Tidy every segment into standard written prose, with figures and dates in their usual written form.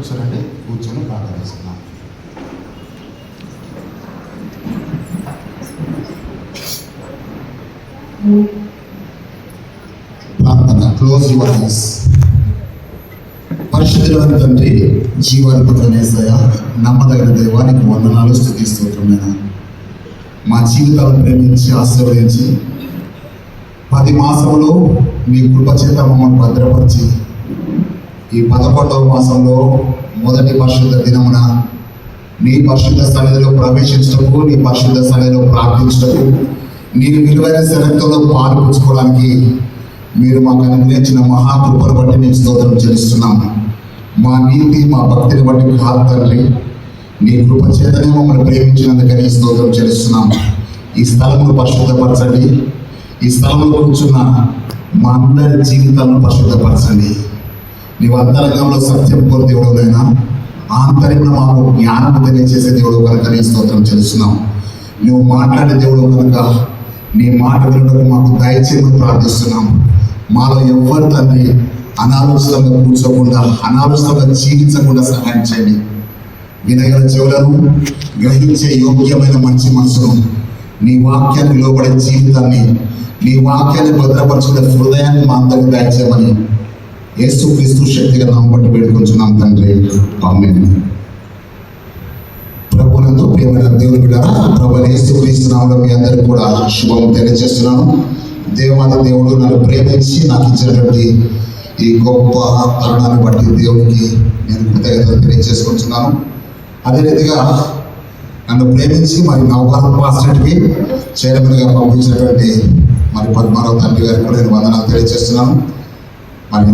కూర్చోనండి, కూర్చొని ప్రార్థన చేస్తున్నాం. ప్రార్థన. Close your eyes. పరిశుద్ధులైన తండ్రి, జీవాధిపతులైన యేసయ్యా, నమ్మదగిన దేవానికి వందనాలు, స్తుతి స్తోత్రమైన మా జీవితాలను ప్రేమించి ఆశీర్వదించి 10 మాసములు మీ కృప చేత మమ్మల్ని భద్రపరిచి ఈ 11వ మాసంలో మొదటి పరిశుద్ధ దినమున నీ పరిశుద్ధ సన్నిధిలో ప్రవేశించటకు, నీ పరిశుద్ధ సన్నిధిలో ప్రార్థించటకు, నీ విలువైన శరక్తుల్లో పాల్పంచుకోవడానికి మీరు మాకు అనుగ్రహించిన మహాకృపను బట్టి నేను స్తోత్రం చెల్లిస్తున్నాం. మా నీతి, మా భక్తిని బట్టి కాదు తండ్రి, నీ కృప చేతనే మమ్మల్ని ప్రేమించినందుకని స్తోత్రం చెల్లిస్తున్నాం. ఈ స్థలమును పరిశుద్ధపరచండి. ఈ స్థలంలో కూర్చున్న మా అందరి జీవితాలను పరిశుద్ధపరచండి. నీవు అంతరంగంలో సత్యం కోరు దేవుడునైనా, ఆంతర్యంలో మాకు జ్ఞానం తెలియజేసే దేవుడు కనుక నీ స్తోత్రం చెల్లిస్తున్నాం. నువ్వు మాట్లాడే దేవుడు కనుక నీ మాట వినడానికి మాకు దయచేయమని ప్రార్థిస్తున్నాం. మాలో ఎవ్వరు తండ్రి అనాలోచితంగా కూర్చోకుండా, అనాలోచితంగా జీవించకుండా సహాయం చేయండి. వినగల చెవులను, గ్రహించే యోగ్యమైన మంచి మనసును, నీ వాక్యాన్ని లోబడే జీవితాన్ని, నీ వాక్యాన్ని భద్రపరచుకునే హృదయాన్ని మా అందరికి దయచేయమని యేసుక్రీస్తు శక్తిగా నామం బట్టి వేడుకొంచున్నాం తండ్రి, ఆమేన్. ప్రభునందు ప్రియమైన దేవుని బిడ్డలారా, ప్రభువైన యేసుక్రీస్తు నామములో మీ అందరికీ కూడా శుభం తెలియజేస్తున్నాను. దేవాది దేవుడు నన్ను ప్రేమించి నాకు ఇచ్చినటువంటి ఈ గొప్ప తరుణాన్ని బట్టి దేవునికి నేను కృతజ్ఞతలు తెలియజేసుకుంటున్నాను. అదే రీతిగా నన్ను ప్రేమించి మరి నవభారత్ పాస్టర్కి చైర్మన్గా పంపించినటువంటి మరి పద్మారావు తండ్రి గారికి కూడా నేను వందనాలు తెలియజేస్తున్నాను. మరి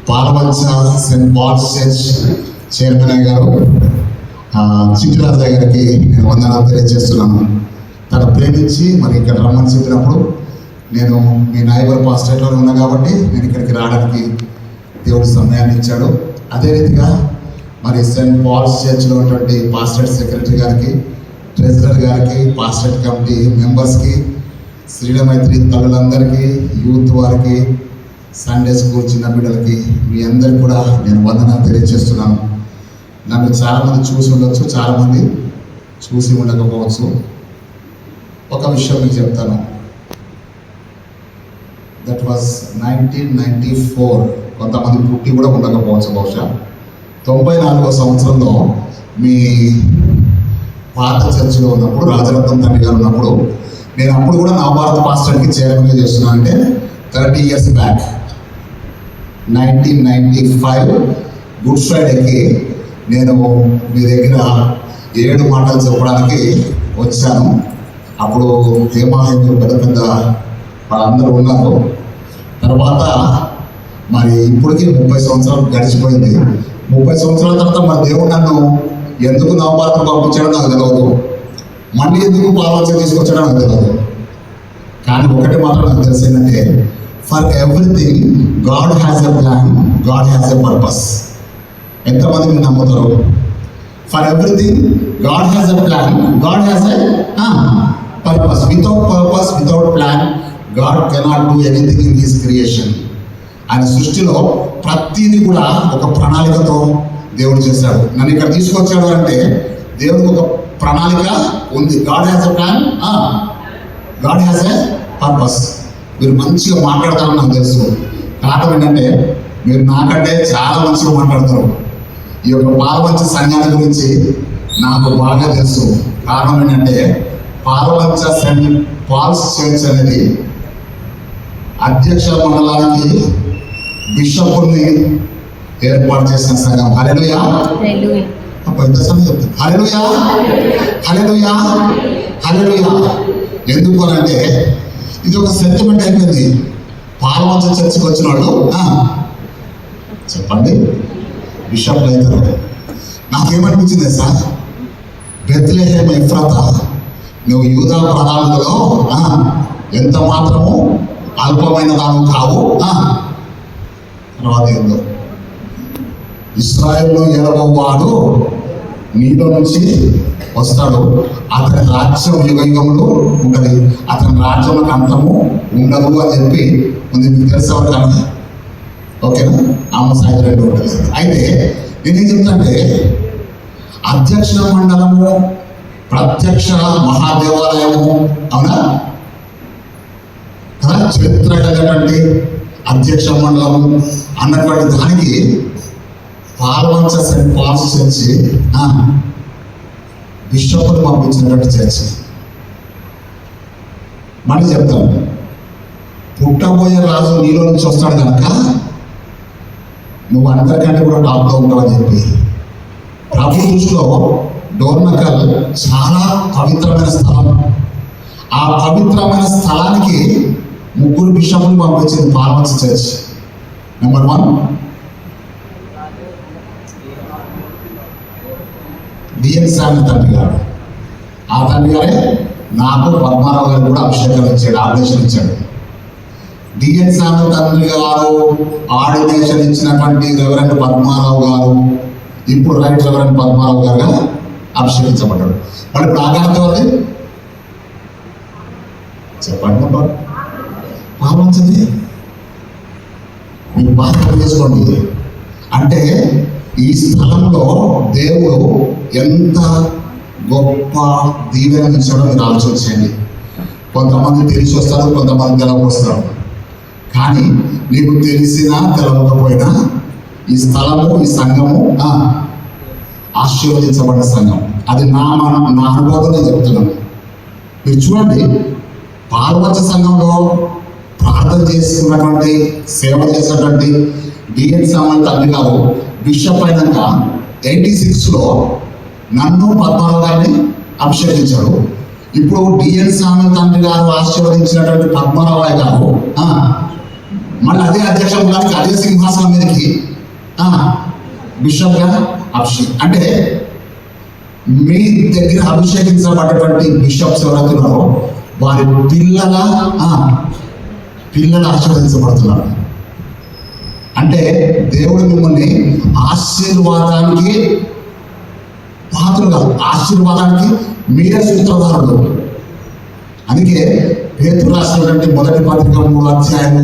Palvancha Saint Paul's church chairman గారు చిట్టిరాజు గారికి నేను వందనాలు తెలియజేస్తున్నాను. తను ప్రేమించి మరి ఇక్కడ రమ్మని చెప్పినప్పుడు నేను మీ నైబర్ పాస్టేట్లో ఉన్నా కాబట్టి నేను ఇక్కడికి రావడానికి దేవుడు సమయాన్ని ఇచ్చాడు. అదే రీతిగా మరి సెయింట్ పాల్స్ చర్చ్లో ఉన్నటువంటి పాస్టేట్ సెక్రటరీ గారికి, ట్రెజరర్ గారికి, పాస్టేట్ కమిటీ మెంబర్స్కి, శ్రీలమైత్రి తల్లులందరికీ, యూత్ వారికి, సండే స్కూల్ చిన్న బిడ్డలకి, మీ అందరికి కూడా నేను వందనాలు తెలియజేస్తున్నాను. నన్ను చాలామంది చూసి ఉండొచ్చు, చాలామంది చూసి ఉండకపోవచ్చు. ఒక విషయం మీకు చెప్తాను. That was 1994. కొంతమంది పుట్టి కూడా ఉండకపోవచ్చు బహుశా. 94వ సంవత్సరంలో మీ పాత చర్చిలో ఉన్నప్పుడు, రాజరత్నం తండ్రి గారు ఉన్నప్పుడు, నేను అప్పుడు కూడా నవభారత పాస్టర్కి చైర్మన్గా చేస్తున్నాను. అంటే 30 years బ్యాక్ 1995 గుడ్ ఫ్రైడేకి నేను మీ దగ్గర 7 మాటలు చెప్పడానికి వచ్చాను. అప్పుడు హేమాహేములు పెద్ద పెద్ద వాళ్ళందరూ ఉన్నారు. తర్వాత మరి ఇప్పటికీ 30 సంవత్సరాలు గడిచిపోయింది. 30 సంవత్సరాల తర్వాత మా దేవుడు నన్ను ఎందుకు నవభారతం పంపించాడో నాకు తెలియదు, మళ్ళీ ఎందుకు పాలవంచ తీసుకొచ్చాడో నాకు తెలియదు. కానీ ఒకటి మాత్రం నాకు తెలిసిందంటే, for everything God has a plan, God has a purpose. ఎంతమంది మీరు నమ్ముతారు? For everything God has a plan, God has a purpose. Without purpose, without plan, God cannot do anything in his creation. ఆయన సృష్టిలో ప్రతిదీ కూడా ఒక ప్రణాళికతో దేవుడు చేశాడు. నన్ను ఇక్కడ తీసుకొచ్చాడు అంటే దేవుడికి ఒక ప్రణాళిక ఉంది. God has a plan, God has a purpose. మీరు మంచిగా మాట్లాడతారని నాకు తెలుసు. కారణం ఏంటంటే మీరు నాకంటే చాలా మంచిగా మాట్లాడతారు. ఈ యొక్క పాలవంచ సంఘాల గురించి నాకు బాగా తెలుసు. కారణం ఏంటంటే పాలవంచ సెయింట్ పాల్స్ చర్చ్ అనేది అధ్యక్ష మండలానికి బిషప్ని ఏర్పాటు చేసిన సంఘం. హల్లెలూయా. ఎంత సమయం చెప్తాను. హల్లెలూయా, హల్లెలూయా, హల్లెలూయా. ఎందుకు అంటే ఇది ఒక సెంటిమెంట్ అయిపోయింది. పాలవంచ చర్చికి వచ్చిన వాళ్ళు చెప్పండి బిషప్లు అవుతారు. నాకేమనిపించింది సార్, బెత్లెహేమ్ ఎఫ్రాతా, నువ్వు యూదా ప్రధానులలో ఎంత మాత్రము అల్పమైన దాను కావు. తర్వాత ఏందో, ఇశ్రాయేలులో 7వ వాడు నీలో నుంచి వస్తాడు, అతని రాజ్యం యుగయుగములు ఉంటుంది, అతని రాజ్యంలో అంతము ఉండదు అని చెప్పి ఉంది. మీకు తెలిసేవారు కదా, ఓకేనా? ఆమె సాయంత్రం ఉంటుంది. అయితే నేనేం చెప్తానంటే అధ్యక్ష మండలము, ప్రత్యక్ష మహాదేవాలయము, అవునా కదా, చరిత్ర కలిగినటువంటి అధ్యక్ష మండలము అన్నటువంటి దానికి పాల్వంచ సెంట్ పాల్స్ చర్చి బిషప్ను పంపించినటువంటి చర్చి. మళ్ళీ చెప్తాను, పుట్టబోయే రాజు నీలో నుంచి వస్తాడు కనుక నువ్వు అందరికంటే కూడా టాప్లో ఉంటావని చెప్పి ప్రభు దృష్టిలో డోర్నకల్ చాలా పవిత్రమైన స్థలం. ఆ పవిత్రమైన స్థలానికి 3 బిషప్లు పంపించింది పాల్వంచ చర్చ్. నెంబర్ 1 డిఎన్ శామ్యూల్ తండ్రి గారు. ఆ తండ్రి గారే నాకు పద్మారావు గారు కూడా అభిషేకం ఇచ్చాడు, ఆర్డినేషన్ ఇచ్చాడు. డిఎన్ శామ్యూల్ తండ్రి గారు ఆర్డినేషన్ ఇచ్చినటువంటి రెవరెండ్ పద్మారావు గారు ఇప్పుడు రైట్ రెవరెండ్ పద్మారావు గారుగా అభిషేకించబడ్డాడు. మరి ఇప్పుడు ఆగాంత వాళ్ళే చెప్పండి, పాల్వంచండి, మీరు బాగా అర్థం చేసుకోండి. అంటే ఈ స్థలంలో దేవుడు ఎంత గొప్ప దీవెన ఇచ్చాడో మీరు ఆలోచించండి. కొంతమంది తెలిసి వస్తారు, కొంతమంది తెలవకొస్తారు. కానీ నీకు తెలిసినా తెలవకపోయినా ఈ స్థలము, ఈ సంఘము ఆశీర్వదించబడిన సంఘం. అది నా అనుభవం నేను చెప్తున్నాను. మీరు చూడండి, పాల్వంచ సంఘంలో ప్రార్థన చేసుకున్నటువంటి, సేవ చేసినటువంటి డిఎన్ శామ్యూల్ తండ్రి గారు బిషప్ అయినాక 86లో నన్ను పద్మారావు గారిని అభిషేకించాడు. ఇప్పుడు డిఎన్ శామ్యూల్ తండ్రి గారు ఆశీర్వదించినటువంటి పద్మారావు గారు మళ్ళీ అదే అధ్యక్షుల గారికి, అదే సింహాసనం మీదకి బిషప్గా అంటే మీ దగ్గర అభిషేకించబడ్డటువంటి బిషప్స్ ఎవరైతున్నారో వారి పిల్లలు ఆశీర్వదించబడుతున్నారు. అంటే దేవుడు మిమ్మల్ని ఆశీర్వాదానికి పాత్రలు, ఆశీర్వాదానికి మీరే సూత్రధారులు. అందుకే పేతురు రాసినటువంటి 1 పత్రిక 3వ అధ్యాయం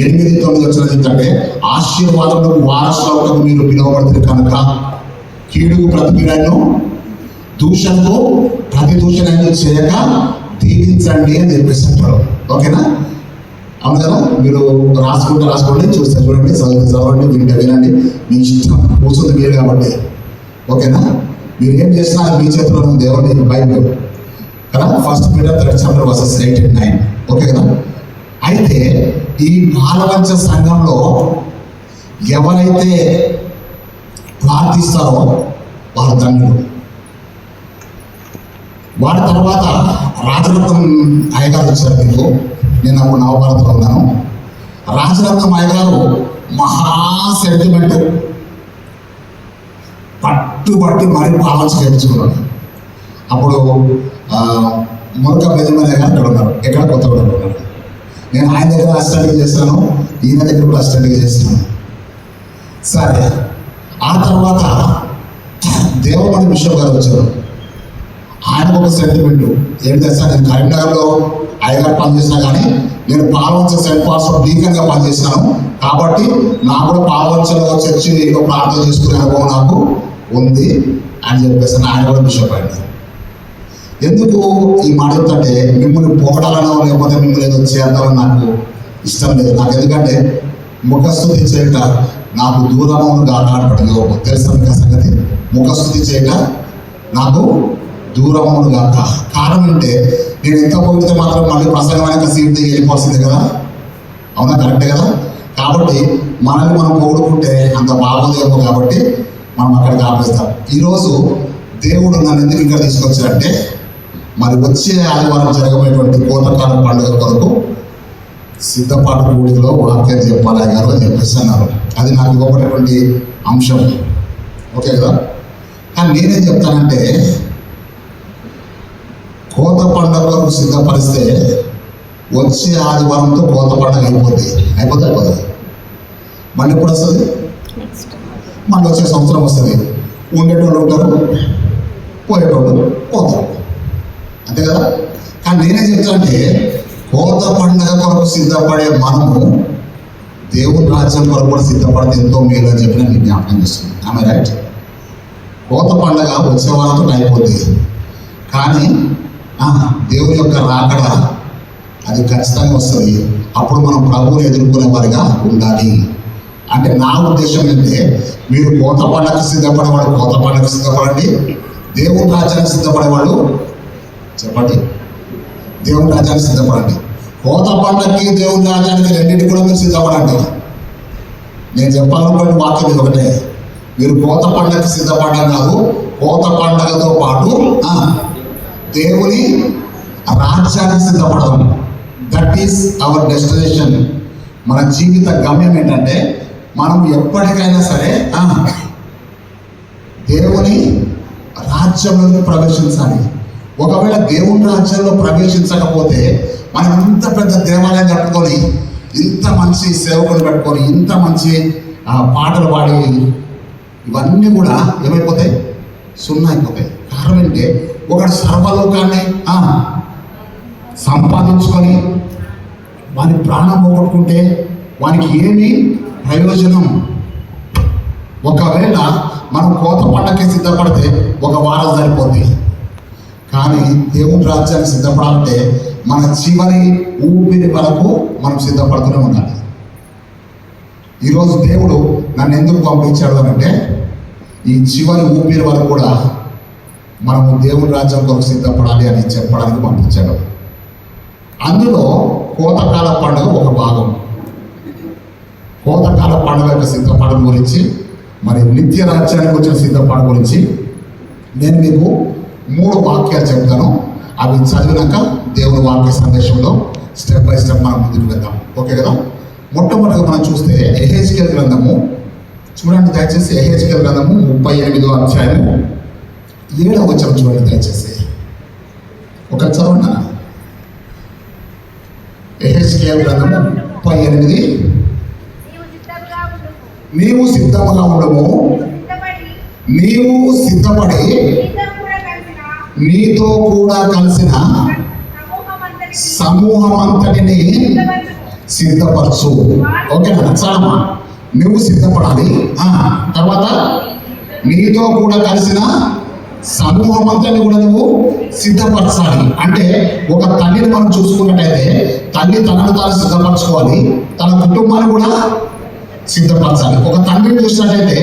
8-9 వచ్చినది ఏంటంటే, ఆశీర్వాదములకు వారసులకు మీరు పిలువబడుతుంది కనుక కీడుకు ప్రతికీడను, దూషణకు ప్రతి దూషణను చేయక దీవించండి అని చెప్పేసి అంటారు. ఓకేనా? అవును కదా? మీరు రాసుకోండి, చూస్తే చూడండి, చదవండి, వినండి. మీ ఇష్టం, కూర్చుంది మీరు కాబట్టి. ఓకేనా? మీరు ఏం చేసినా మీ చేతిలో ఉంది, దేవుని బైబిల్ కదా. 1 Peter 3rd chapter verses 8 and 9. Okay కదా? అయితే ఈ పాల్వంచ సంఘంలో ఎవరైతే ప్రార్థిస్తారో వాళ్ళ తండ్రులు. వాడి తర్వాత రాజరత్నం అయ్యగారు వచ్చారు. మీకు నేను అప్పుడు నవభారత్లో ఉన్నాను. రాజరత్నం అయ్యగారు మహా సెంటిమెంట్ పట్టుబట్టి మరీ పాల్వంచ చేయించుకున్నాడు. అప్పుడు మురక బెజమైన గారు అక్కడ ఉన్నారు, ఎక్కడ కొత్తగూడలో ఉన్నారు. నేను ఆయన దగ్గర అసిస్టెంట్గా చేస్తాను, ఈయన దగ్గర కూడా అసిస్టెంట్గా చేస్తున్నాను. సరే, ఆ తర్వాత దేవమణి బిషప్ గారు వచ్చారు. ఆయనకు ఒక సెంటిమెంట్ ఏం చేస్తాను, నేను కరీంనగర్లో అయ్యగారు పనిచేసినా కానీ నేను పాల్వంచ సెంట్ పాల్స్లో డీకన్గా పనిచేసినాను కాబట్టి నాకు కూడా పాల్వంచలో చర్చిలో ప్రార్థన చేసుకునే అనుభవం నాకు ఉంది అని చెప్పేసి ఆయన కూడా బిషప్ అయింది. ఎందుకు ఈ మాట చెప్తుంటే, మిమ్మల్ని పొగడాలనో లేకపోతే మిమ్మల్ని ఏదో చేద్దామని నాకు ఇష్టం లేదు. నాకు ఎందుకంటే ముఖస్థుతి చేయట నాకు దూరముగా ఆడపడింది. తెలుసా మీకు ఆ సంగతి? ముఖస్థుతి చేయట నాకు దూరముగా. కారణం అంటే నేను ఎంత పొగితే మాత్రం మళ్ళీ ప్రసంగమైన సీట్ దిగి వెళ్ళిపోతుంది కదా. అవునా? కరెక్టే కదా. కాబట్టి మనల్ని మనం పొగుడుకుంటే అంత బాగోదేమో కాబట్టి మనం అక్కడికి ఆపేస్తాం. ఈరోజు దేవుడు నన్ను ఎందుకు ఇక్కడ తీసుకొచ్చాడంటే, మరి వచ్చే ఆదివారం జరగబోయేటువంటి కోతకాల పండుగ కొరకు సిద్ధపాటు కూడికలో వాక్యం చెప్పాలి గారు అని చెప్పేసి అన్నారు. అది నాకు ఇవ్వబడినటువంటి అంశం. ఓకే కదా. కానీ నేనేం చెప్తానంటే, కోత పండుగకు సిద్ధపరిస్తే వచ్చే ఆదివారంతో కోత పండుగ అయిపోతుంది. మళ్ళీ ఎప్పుడు వస్తుంది? మళ్ళీ వచ్చే సంవత్సరం వస్తుంది. ఉండేటోళ్ళు ఉంటారు, పోయేటోళ్ళు పోతారు, అంతే కదా. కానీ నేనేం చెప్తానంటే, కోత పండుగ కొరకు సిద్ధపడే మనము దేవుని రాజ్యం కొరకు కూడా సిద్ధపడితే ఎంతో మేలు అని చెప్పి నేను జ్ఞాపకం చేస్తున్నాను. ఆమె రైట్. కోత పండగ వచ్చే వారంతో అయిపోతుంది, కానీ దేవుని యొక్క రాకడ అది ఖచ్చితంగా వస్తుంది. అప్పుడు మనం ప్రభువుని ఎదుర్కొనే వారిగా ఉండాలి. అంటే నా ఉద్దేశం ఏంటంటే, మీరు కోత పండగకు సిద్ధపడేవాడు కోత పండగకు సిద్ధపడండి, దేవుని రాజ్యానికి సిద్ధపడేవాడు చెప్పండి దేవుని రాజ్యానికి సిద్ధపడండి. కోత పండగకి దేవుని రాజ్యానికి రెండింటి కూడా మీరు సిద్ధపడండి. నేను చెప్పాలనుకునే వాక్యం ఇది ఒకటే, మీరు కోత పండగకి సిద్ధపడడం కాదు, కోత పండగతో పాటు దేవుని రాజ్యానికి సిద్ధపడడం. That is our destination. మన జీవిత గమ్యం ఏంటంటే, మనం ఎప్పటికైనా సరే దేవుని రాజ్యంలోకి ప్రవేశించాలి. ఒకవేళ దేవుని రాజ్యంలో ప్రవేశించకపోతే మనం ఇంత పెద్ద దేవాలయం కట్టుకొని, ఇంత మంచి సేవకులు పెట్టుకొని, ఇంత మంచి పాటలు పాడి ఇవన్నీ కూడా ఏమైపోతాయి? సున్నా అయిపోతాయి. కారణం ఏంటంటే, ఒకటి సర్వలోకాన్ని సంపాదించుకొని వాని ప్రాణం పోగొట్టుకుంటే వానికి ఏమి ప్రయోజనం? ఒకవేళ మనం కోత పండగకి సిద్ధపడితే ఒక వారం సరిపోద్ది, కానీ దేవుని రాజ్యానికి సిద్ధపడాలంటే మన చివరి ఊపిరి వరకు మనం సిద్ధపడుతూనే ఉండాలి. ఈరోజు దేవుడు నన్ను ఎందుకు పంపించాడు అంటే, ఈ చివరి ఊపిరి వరకు కూడా మనము దేవుని రాజ్యం కొరకు సిద్ధపడాలి అని చెప్పడానికి పంపించాడు. అందులో కోతకాల పండుగ ఒక భాగం. కోతకాల పండుగ యొక్క సిద్ధపడడం గురించి, మరి నిత్య రాజ్యానికి వచ్చిన సిద్ధపడడం గురించి నేను మీకు 3 వాక్యాలు చెప్తాను. అవి చదివినాక దేవుని వాక్య సందేశంలో స్టెప్ బై స్టెప్ మనం ముందుకు వెళ్దాం. ఓకే కదా? మొట్టమొదటిగా మనం చూస్తే యెహెజ్కేలు గ్రంథము చూడండి దయచేసి. యెహెజ్కేలు గ్రంథము 38వ అధ్యాయము 7వ వచనం చూడండి దయచేసి. ఒక చదవండి. యెహెజ్కేలు గ్రంథము 38. నీవు సిద్ధముగా ఉండము, నీవు సిద్ధపడి నీతో కూడా కలిసిన సమూహం అంతటిని సిద్ధపరచు. ఓకేనా? చాలమ్మా, నువ్వు సిద్ధపడాలి. తర్వాత నీతో కూడా కలిసిన సమూహం అంతటిని కూడా నువ్వు సిద్ధపరచాలి. అంటే ఒక తల్లిని మనం చూసుకున్నట్టయితే, తల్లి తనను తాను సిద్ధపరచుకోవాలి, తన కుటుంబాన్ని కూడా సిద్ధపరచాలి. ఒక తండ్రిని చూసినట్టయితే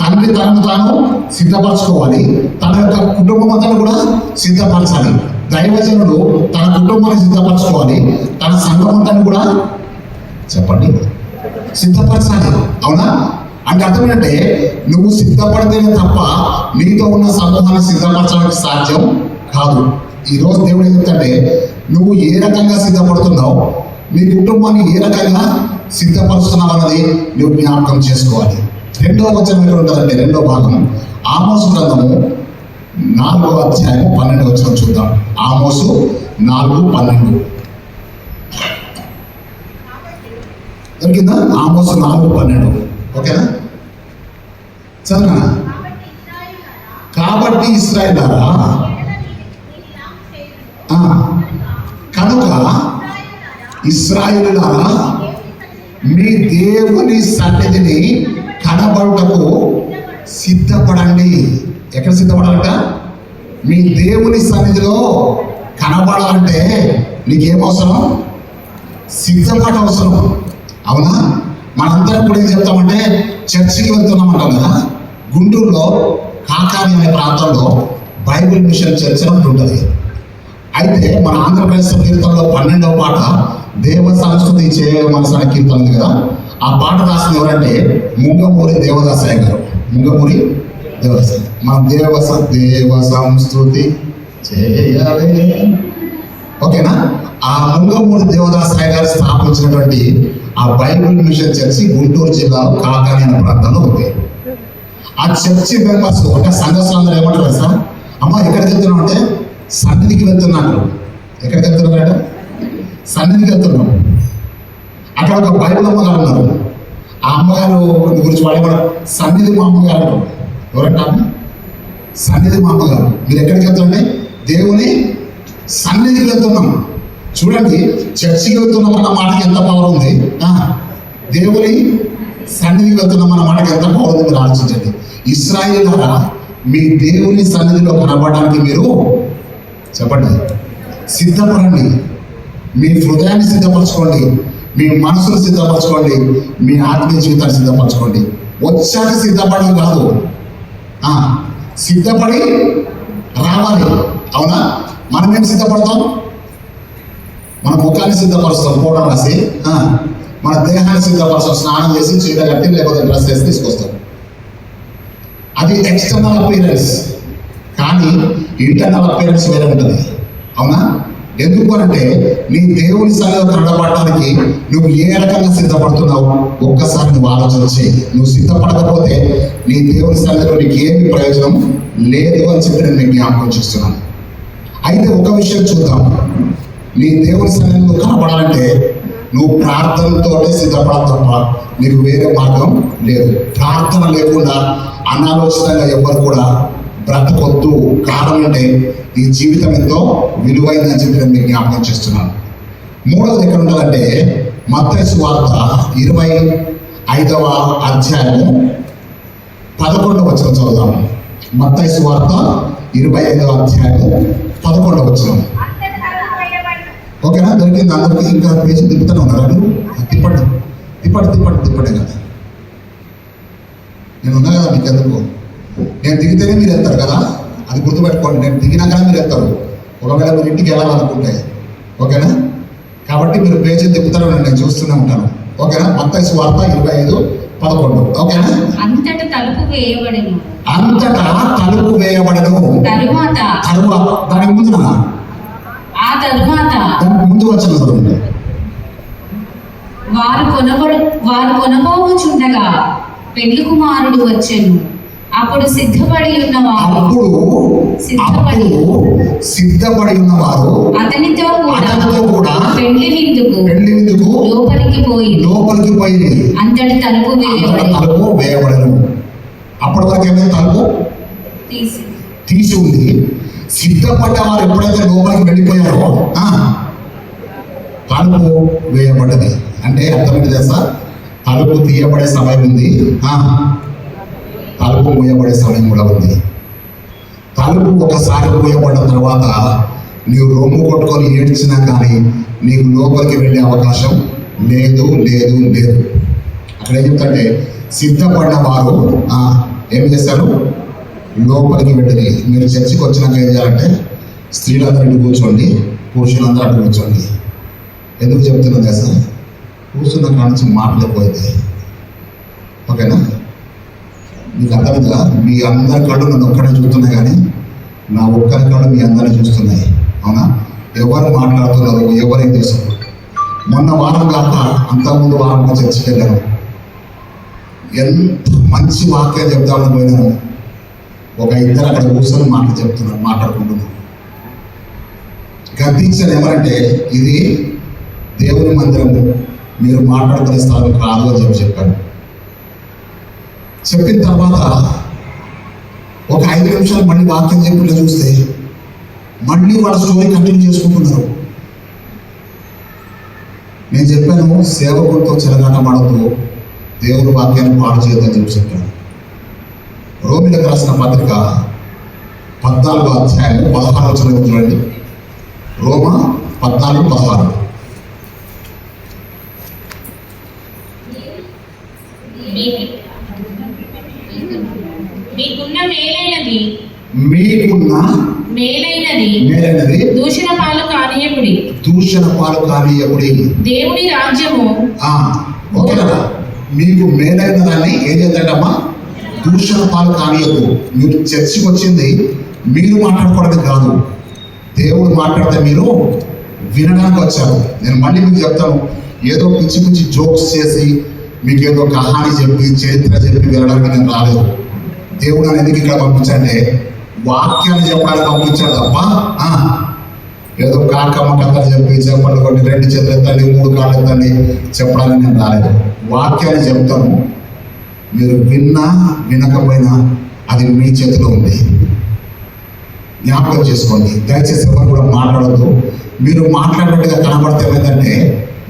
తండ్రి తనను తాను సిద్ధపరచుకోవాలి, తన యొక్క కుటుంబం అంతా కూడా సిద్ధపరచాలి. దైవజనుడు తన కుటుంబాన్ని సిద్ధపరచుకోవాలి, తన సంఘం అంతా కూడా చెప్పండి సిద్ధపరచాలి. అవునా? అంటే అర్థం ఏంటంటే, నువ్వు సిద్ధపడితేనే తప్ప నీతో ఉన్న సమూహాన్ని సిద్ధపరచడానికి సాధ్యం కాదు. ఈరోజు దేవుడు ఏం చెప్తాడంటే, నువ్వు ఏ రకంగా సిద్ధపడుతున్నావు, నీ కుటుంబాన్ని ఏ రకంగా సిద్ధపరుస్తున్నావు అన్నది నువ్వు జ్ఞాపకం చేసుకోవాలి. 2వ వచనం ఎక్కడ ఉంటుందంటే, 2వ భాగం ఆమోసు గ్రంథము 4వ అధ్యాయము 12వ వచనం చూద్దాం. ఆమోసు 4:12 దొరికిందా? ఆమోసు 4:12. ఓకేనా? చదువునా? కాబట్టి ఇశ్రాయేలులారా, కనుక ఇశ్రాయేలులారా, మీ దేవుని సన్నిధిని కనబడుటకు సిద్ధపడండి. ఎక్కడ సిద్ధపడాలంట? మీ దేవుని సన్నిధిలో కనబడాలంటే నీకేం అవసరం? సిద్ధపడ అవసరం. అవునా? మనందరం కూడా ఏం చెప్తామంటే, చర్చికి వెళ్తున్నామంటాం కదా. గుంటూరులో కాకాని అనే ప్రాంతంలో బైబిల్ మిషన్ చర్చ్ అని ఉంటుంది. అయితే మన ఆంధ్రప్రదేశ్ కీర్తనలో 12వ పాట దేవ సంస్కృతి చేయ మనసు అనే కీర్తన ఉంది కదా. ఆ పాట రాసిన ఎవరంటే ముంగమూరి దేవదాసయ్య గారు. ముంగమూరి దేవదాసయ్య. మన దేవ సంస్కృతి చేయవే. ఓకేనా? ఆ ముంగమూరి దేవదాసయ్య గారు స్థాపించినటువంటి ఆ బైబిల్ మిషన్ చర్చి గుంటూరు జిల్లాలో కాకాని అనే ప్రాంతంలో ఉంది. ఆ చర్చి మెంబర్స్ ఒక సంఘస్థులందరూ ఏమంటారు సార్, అమ్మ ఎక్కడికి వెళ్తున్నాం అంటే సన్నిధికి వెళ్తున్నాను. ఎక్కడికి వెళ్తున్నాడు? సన్నిధికి వెళ్తున్నాం. అక్కడ ఒక బైబిల్ అమ్మగారు ఉన్నారు. ఆ అమ్మగారు గురించి వాళ్ళు సన్నిధి మా అమ్మగారు. ఎవరంటే సన్నిధి మా అమ్మగారు. మీరు ఎక్కడికి వెళ్తుంటే దేవుని సన్నిధికి వెళ్తున్నాం. చూడండి, చర్చికి వెళ్తున్నాం అన్న మాటకి ఎంత పవర్ ఉంది. దేవుని సన్నిధికి వెళ్తున్న మన మనకి ఎంత బాగుంది మీరు ఆలోచించండి. ఇశ్రాయేలులారా, మీ దేవుని సన్నిధిలో కనబడడానికి మీరు చెప్పండి, సిద్ధపడండి. మీ హృదయాన్ని సిద్ధపరచుకోండి, మీ మనసును సిద్ధపరచుకోండి, మీ ఆత్మీయ జీవితాన్ని సిద్ధపరచుకోండి. వచ్చాక సిద్ధపడడం కాదు, సిద్ధపడి రావాలి. అవునా? మనం ఏం సిద్ధపడతాం? మన ముఖాన్ని సిద్ధపరుస్తాం పౌడర్ రాసి, మన దేహాన్ని సిద్ధపరుస్తాం స్నానం చేసి చీర కట్టి లేకపోతే డ్రెస్ వేసి తీసుకొస్తాం. అది ఎక్స్టర్నల్ అపీరెన్స్, కానీ ఇంటర్నల్ అపీరెన్స్ వేరే ఉంటుంది. అవునా? ఎందుకు అంటే నీ దేవుని సన్నిధిలో కనబడటానికి నువ్వు ఏ రకంగా సిద్ధపడుతున్నావు ఒక్కసారి నువ్వు ఆలోచన చేయి. నువ్వు సిద్ధపడకపోతే నీ దేవుని సన్నిధిలో నీకు ఏమి ప్రయోజనం లేదు అని చెప్పి నేను మీకు జ్ఞాపకం చేస్తున్నాను. అయితే ఒక విషయం చూద్దాం. నీ దేవుని సన్నిధిలో కనబడాలంటే నువ్వు ప్రార్థనతోనే సిద్ధపడాలి తప్ప నీకు వేరే మార్గం లేదు. ప్రార్థన లేకుండా అనాలోచితంగా ఎవరు కూడా బ్రతకొద్దు. కారణం అంటే ఈ జీవితం ఎంతో విలువైందని చెప్పి నేను మీకు జ్ఞాపకం చేస్తున్నాను. మూడవది ఎక్కడ ఉండాలంటే మత్తయి సువార్త 25వ అధ్యాయం 11వ వచనం చదువుదాం. మత్తయి సువార్త 25వ అధ్యాయం 11వ వచనం. ఓకేనా? దొరికింది అందరికీ? ఇంకా పేజీ తిప్పుతూనే ఉన్నారా? తిప్పండి తిప్పండి తిప్పండి తిప్పండి కదా. నేను ఉన్నా కదా మీకు ఎందుకు. నేను దిగితేనే మీరు వెళ్తారు కదా, అది గుర్తుపెట్టుకోండి. నేను దిగినాకనే మీరు వెళ్తారు, ఒకవేళ మీరు ఇంటికి వెళ్ళాలనుకుంటే. ఓకేనా? కాబట్టి మీరు పేజీ తిప్పుతారు, నేను చూస్తూనే ఉంటాను. ఓకేనా? మత్తయి సువార్త 25:11. ఓకేనా? అంతటా తలుపు వేయబడెను. అంతటా తలుపు వేయబడెను. తరువాత దానికి ముందున ఆ తరువాత దానికి ముందు వచ్చిన చదవండి. వారు కొనబోచుండగా పెళ్లి కుమారుడు వచ్చెను. అప్పుడు సిద్ధపడి ఉన్నవారు అతనితో కూడా పెళ్లి విందుకు లోపలికి పోయి అంతటి తలుపు వేయబడను. అప్పటి వరకు ఏమైనా తలుపు తీసి ఉంది. సిద్ధపడ్డ వారు ఎప్పుడైతే లోపలికి వెళ్ళిపోయారో తలుపు వేయబడ్డది. అంటే అర్థమైంది తెలుసా? తలుపు తీయబడే సమయం ఉంది, తలుపు మూయబడే సమయం కూడా ఉంది. తలుపు ఒకసారి మూయబడిన తర్వాత నీవు రొమ్ము కొట్టుకొని ఏడ్చినా కానీ నీకు లోపలికి వెళ్ళే అవకాశం లేదు లేదు లేదు. అక్కడ ఏం చెప్తాంటే సిద్ధపడిన వారు ఏం చేశారు? లోపలికి వెళ్ళి. మీరు చర్చికి వచ్చినాక ఏం చేయాలంటే స్త్రీలందరూ ఇటు కూర్చోండి, పురుషులందరూ అటు కూర్చోండి. ఎందుకు చెప్తున్నా తెలుసా? కూర్చున్న కాడ నుంచి మాట్లాడకపోతే. ఓకేనా? మీకు అర్థమైందా? మీ అందరి కళ్ళు నన్ను ఒక్కడే చూస్తున్నాయి, కానీ నా ఒక్కరి కళ్ళు మీ అందరినీ చూస్తున్నాయి. అవునా? ఎవరు మాట్లాడుతున్నారు, ఎవరేం చేస్తున్నారు? మొన్న వారం కాక అంతకుముందు వారంలో చర్చికి వెళ్ళాను. ఎంత మంచి వాక్యం చెప్తామని పోయినాను. ఒక ఇద్దరు అక్కడ కూర్చొని మాట్లాడుకుంటున్నాను. గద్దించాను. ఎవరంటే ఇది దేవుని మందిరము, మీరు మాట్లాడుకునే స్థలం కాదు అని చెప్పాను. చెప్పిన తర్వాత ఒక 5 నిమిషాలు మళ్ళీ వాక్యం చెప్పిన చూస్తే మళ్ళీ వాళ్ళ స్టోరీ కంటిన్యూ చేసుకుంటున్నారు. నేను చెప్పాను, సేవకులతో చెలగాటమాడుతూ దేవుని వాక్యాన్ని పాడు చేయొద్దని చెప్పాను. రోమిలకు రాసిన పత్రిక 14వ అధ్యాయం 16వ వచనం చూడండి. రోమా 14:16. మీకున్న మేలైనది దూషణ పాలు కానీయకుడి. దేవుని రాజ్యము ఓకేనా? మీకు మేలైన దాన్ని ఏం చేద్దామా? దూషణ పాలు కానీయకు. మీరు చర్చికి వచ్చింది మీరు మాట్లాడుకోవడానికి కాదు, దేవుడు మాట్లాడితే మీరు వినడానికి వచ్చారు. నేను మళ్ళీ మీకు చెప్తాను, ఏదో పిచ్చి పిచ్చి జోక్స్ చేసి మీకు ఏదో కహాని చెప్పి చరిత్ర చెప్పి వెళ్ళడానికి నేను రాలేదు. దేవుడు అని ఎందుకు ఇక్కడ పంపించంటే వాక్యాన్ని చెప్పడానికి పంపించాడు తప్ప ఏదో కాకమ్మ కథలు చెప్పి చెప్పండి కొన్ని 2 చేతులు ఎత్తండి 3 కాళ్ళు ఎత్తండి చెప్పడానికి నేను రాలేదు. వాక్యాన్ని చెప్తాను, మీరు విన్నా వినకపోయినా అది మీ చేతిలో ఉంది. జ్ఞాపకం చేసుకోండి. దయచేసి ఎవరు కూడా మాట్లాడద్దు. మీరు మాట్లాడినట్టుగా కనబడితే ఏమైందంటే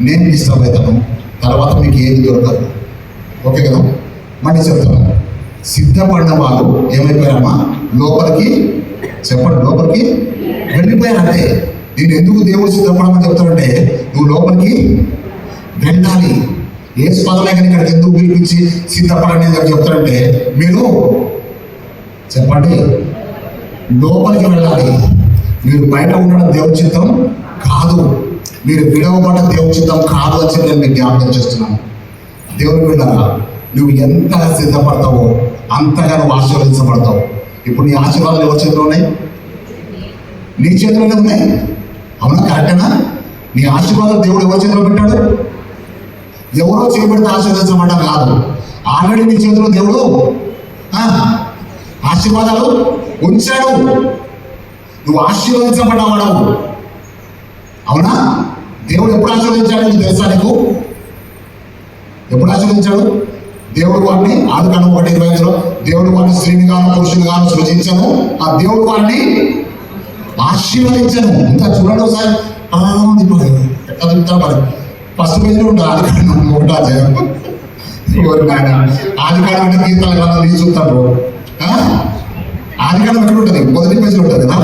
నేను డిస్టర్బ్ అవుతాను, తర్వాత మీకు ఏది దొరకదు. ఓకే కదా? మళ్ళీ చెప్తాను. సిద్ధపడిన వాళ్ళు ఏమైపోయారమ్మా? లోపలికి, చెప్పండి, లోపలికి వెళ్ళిపోయారంటే. నేను ఎందుకు దేవుడు సిద్ధపడమని చెప్తానంటే, నువ్వు లోపలికి వెళ్ళాలి. ఏ పదలే కానీ ఇక్కడికి ఎందుకు పిలిపించి సిద్ధపడండి అని చెప్తారంటే, మీరు చెప్పండి, లోపలికి వెళ్ళాలి. మీరు బయట ఉండడం దేవుడి చిత్తం కాదు, మీరు విడవబడ్డ దేవుడి చిత్తం కాదు అని చెప్పి నేను మీకు జ్ఞాపకం చేస్తున్నాను. దేవుని వెళ్ళాలా, నువ్వు ఎంత సిద్ధపడతావో అంతగా నువ్వు ఆశీర్వదించబడతావు. ఇప్పుడు నీ ఆశీర్వాదాలు ఎవరి చేతిలో ఉన్నాయి? నీ చేతిలోనే ఉన్నాయి. అవునా? కరెక్టేనా? నీ ఆశీర్వాదాలు దేవుడు ఎవరి చేతిలో పెట్టాడు? ఎవరో చేయబడితే ఆశీర్వదించబడ్డం కాదు, ఆల్రెడీ నీ చేతిలో దేవుడు ఆశీర్వాదాలు ఉంచాడు. నువ్వు ఆశీర్వదించబడ్డవాడవు. అవునా? దేవుడు ఎప్పుడు ఆశీర్వదించాడు నీకు తెలుసా? నీకు ఎప్పుడు ఆశీర్వదించాడు? దేవుడు వారిని ఆదికాండం 1:25లో దేవుడు వారిని స్త్రీని గాను పురుషుని గాను సృజించను, ఆ దేవుడు వారిని ఆశీర్వదించను. ఇంకా చూడండి ఒకసారి, ఫస్ట్ పేజ్ లో ఉంటుంది ఆదికాండం 1:1. ఆదికాండం అంటే కీర్తన గ్రంథం తీసి చూస్తారు. ఆదికాండం ఎక్కడ ఉంటుంది? మొదటి పేజీలో ఉంటుంది కదా.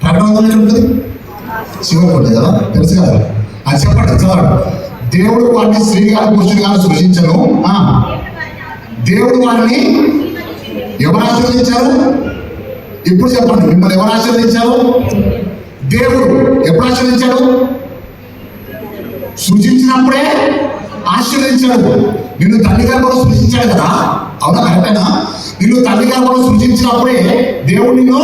ప్రకటన ఎక్కడ ఉంటుంది? చివరికి ఉంటుంది కదా, తెలుసు కదా. అది చెప్పండి, చదవండి. దేవుడు వారిని స్త్రీగా పురుషుడిగా సృష్టించను, దేవుడు వారిని ఎవరు ఆశీర్వదించారు? ఇప్పుడు చెప్పండి, మిమ్మల్ని ఎవరు ఆశీర్వదించారు? దేవుడు. ఎప్పుడు ఆశీర్వదించాడు? సృజించినప్పుడే ఆశీర్వదించాడు. నిన్ను తల్లిగా కూడా సృష్టించాడు కదా. అవునా? కరెక్టేనా? నిన్ను తల్లిగా కూడా సృజించినప్పుడే దేవుడు నిన్ను,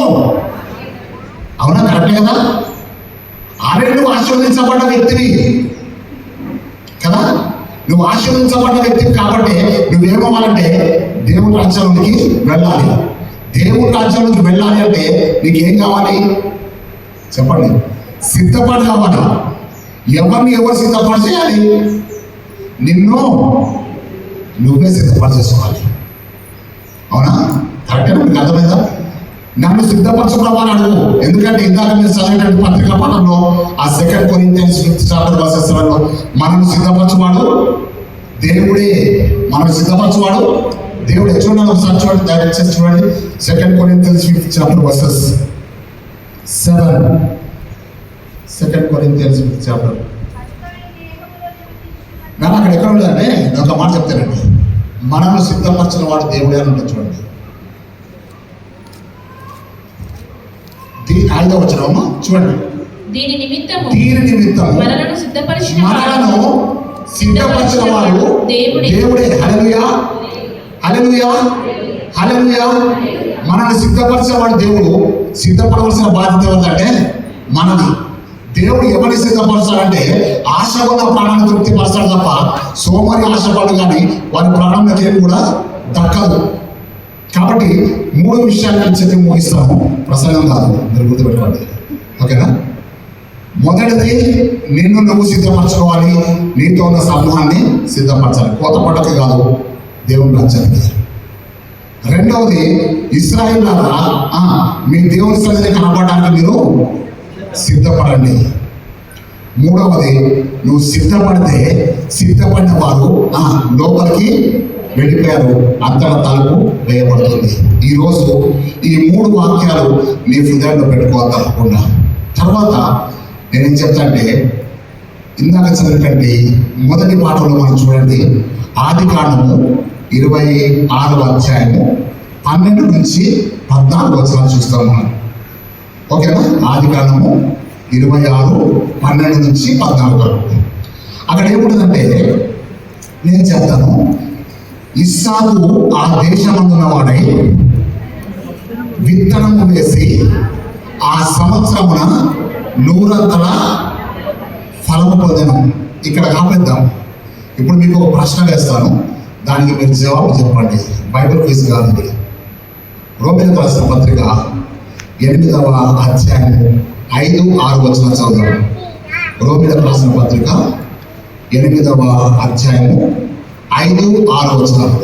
అవునా? కరెక్టే కదా? ఆల్రెడీ నువ్వు ఆశీర్వదించబడ్డ వ్యక్తివి కదా. నువ్వు ఆశీర్వదించబడ్డ వ్యక్తివి కాబట్టి నువ్వేమవ్వాలంటే దేవుడి రాజ్యంలోకి వెళ్ళాలి. దేవుడి రాజ్యంలోకి వెళ్ళాలి అంటే నీకేం కావాలి? చెప్పండి. సిద్ధపడి కావాలి. ఎవరిని ఎవరు సిద్ధపడి చేయాలి? నిన్ను నువ్వే సిద్ధపడి చేసుకోవాలి. అవునా? కరెక్టేనా? మీకు అర్థమైందా? నన్ను సిద్ధపరచుకోవాలని అడుగు. ఎందుకంటే ఇందాక మీరు చదివేటువంటి పత్రిక పాఠంలో ఆ 2 Corinthians 5:7 మనల్ని సిద్ధపరచువాడు దేవుడే. మనల్ని సిద్ధపరచువాడు దేవుడే. చూడండి ఒకసారి, చూడండి, డైరెక్ట్ చేసి చూడండి. 2 Corinthians 5:7. 2 Corinthians 5. నన్ను అక్కడ ఎక్కడ ఉండదంటే నేను ఒక మాట చెప్తానండి. మనల్ని సిద్ధపరచిన వాడు దేవుడే అని ఉంటుంది. చూడండి, 5వ వచనము చూడండి. దీని నిమిత్తము మనలను సిద్ధపరిచిన వాడు దేవుడే. హల్లెలూయా, హల్లెలూయా, హల్లెలూయా. మనల్ని సిద్ధపరిచిన వాడు దేవుడు. సిద్ధపడవలసిన బాధ్యత ఏంటంటే మనది. దేవుడు ఎవరిని సిద్ధపరచాలంటే ఆశ ఉన్న ప్రాణాన్ని తృప్తిపరచాడు తప్ప సోమరి ఆశపడు కానీ వారి ప్రాణంలోకి ఏమి కూడా దక్కదు. కాబట్టి 3 విషయాలు నేను చెప్పి ముగిస్తాము, ప్రసంగం కాదు, మీరు గుర్తుపెట్టుకోండి. ఓకేనా? మొదటిది, నిన్ను నువ్వు సిద్ధపరచుకోవాలి. నీతో ఉన్న సమూహాన్ని సిద్ధపరచాలి. కోత పడక కాదు, దేవుని రాజ్యానికి. రెండవది, ఇశ్రాయేలులారా మీ దేవుని సన్నిధిని కనపడడానికి మీరు సిద్ధపడండి. మూడవది, నువ్వు సిద్ధపడితే సిద్ధపడిన వారు లోపలికి వెళ్ళిపోయారు, అంతట తలుపు వేయబడుతుంది. ఈరోజు ఈ 3 వాక్యాలు నీ హృదయంలో పెట్టుకోవాలి తప్పకుండా. తర్వాత నేనేం చెప్తానంటే, ఇందాక చదివినటువంటి మొదటి పాఠంలో మనం చూడండి, ఆదికాండము 26వ అధ్యాయము 12 నుంచి 14 వచనాలు చూస్తాం మనం. ఓకేనా? ఆదికాండము 26, 12 నుంచి 14 వరకు. అక్కడ ఏముంటుందంటే, నేను చెప్తాను. ఇస్సాకు ఆ దేశమందున్న వాడై విత్తనము వేసి ఆ సంవత్సరమున 100 ఫలము పొందెను. ఇక్కడ కాపేద్దాం. ఇప్పుడు మీకు ఒక ప్రశ్న వేస్తాను, దానికి మీరు జవాబు చెప్పండి. బైబిల్ క్విజ్ కాదు ఇది. రోమీయులకు రాసిన పత్రిక 8వ అధ్యాయం 5, 6 వచనాలు చదువుదాం. రోమీయులకు రాసిన పత్రిక 8వ అధ్యాయము 5, 6 వచనాలు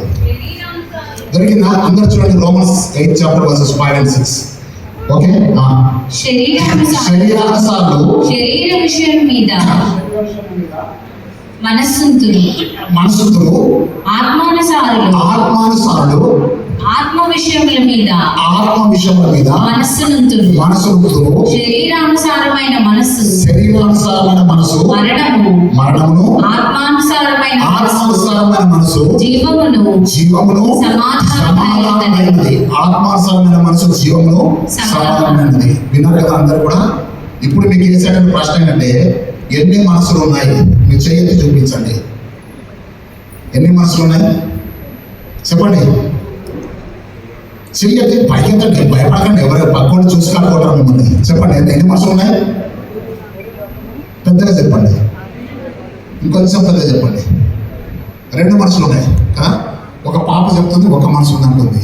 దొరికిందా? అందరూ చూడండి. రోమన్స్ 8:5-6. ఓకే. శరీరానుసారులు శరీర విషయం మీద మనస్సుంతులు మనసుతులు ఆత్మానుసారులు ఆత్మ విషయముల మీద మనస్సునంతులు శరీరానుసారమైన మనస్సు మరణమును ఆత్మానుసారమైన మనసు జీవమును సమాధానమైనది. ఆత్మానుసారమైన మనసు జీవమును సమాధానమైనది. విన్నారు కదా అందరూ కూడా. ఇప్పుడు మీకు వేసేటువంటి ప్రశ్న ఏంటంటే, ఎన్ని మనసులు ఉన్నాయి? మీరు చేయొద్దు, చూపించండి. ఎన్ని మనసులు ఉన్నాయి చెప్పండి. చెయ్యద్దు, పైకెత్తండి, భయపడకండి. ఎవరు పక్కన చూసుకోకపోవడం మిమ్మల్ని. చెప్పండి, ఎన్ని మనసులు ఉన్నాయి? పెద్దగా చెప్పండి, ఇంకొంచెం పెద్దగా చెప్పండి. 2 మనసులు ఉన్నాయి కదా. ఒక పాప చెప్తుంది ఒక మనసు ఉంది అంటుంది.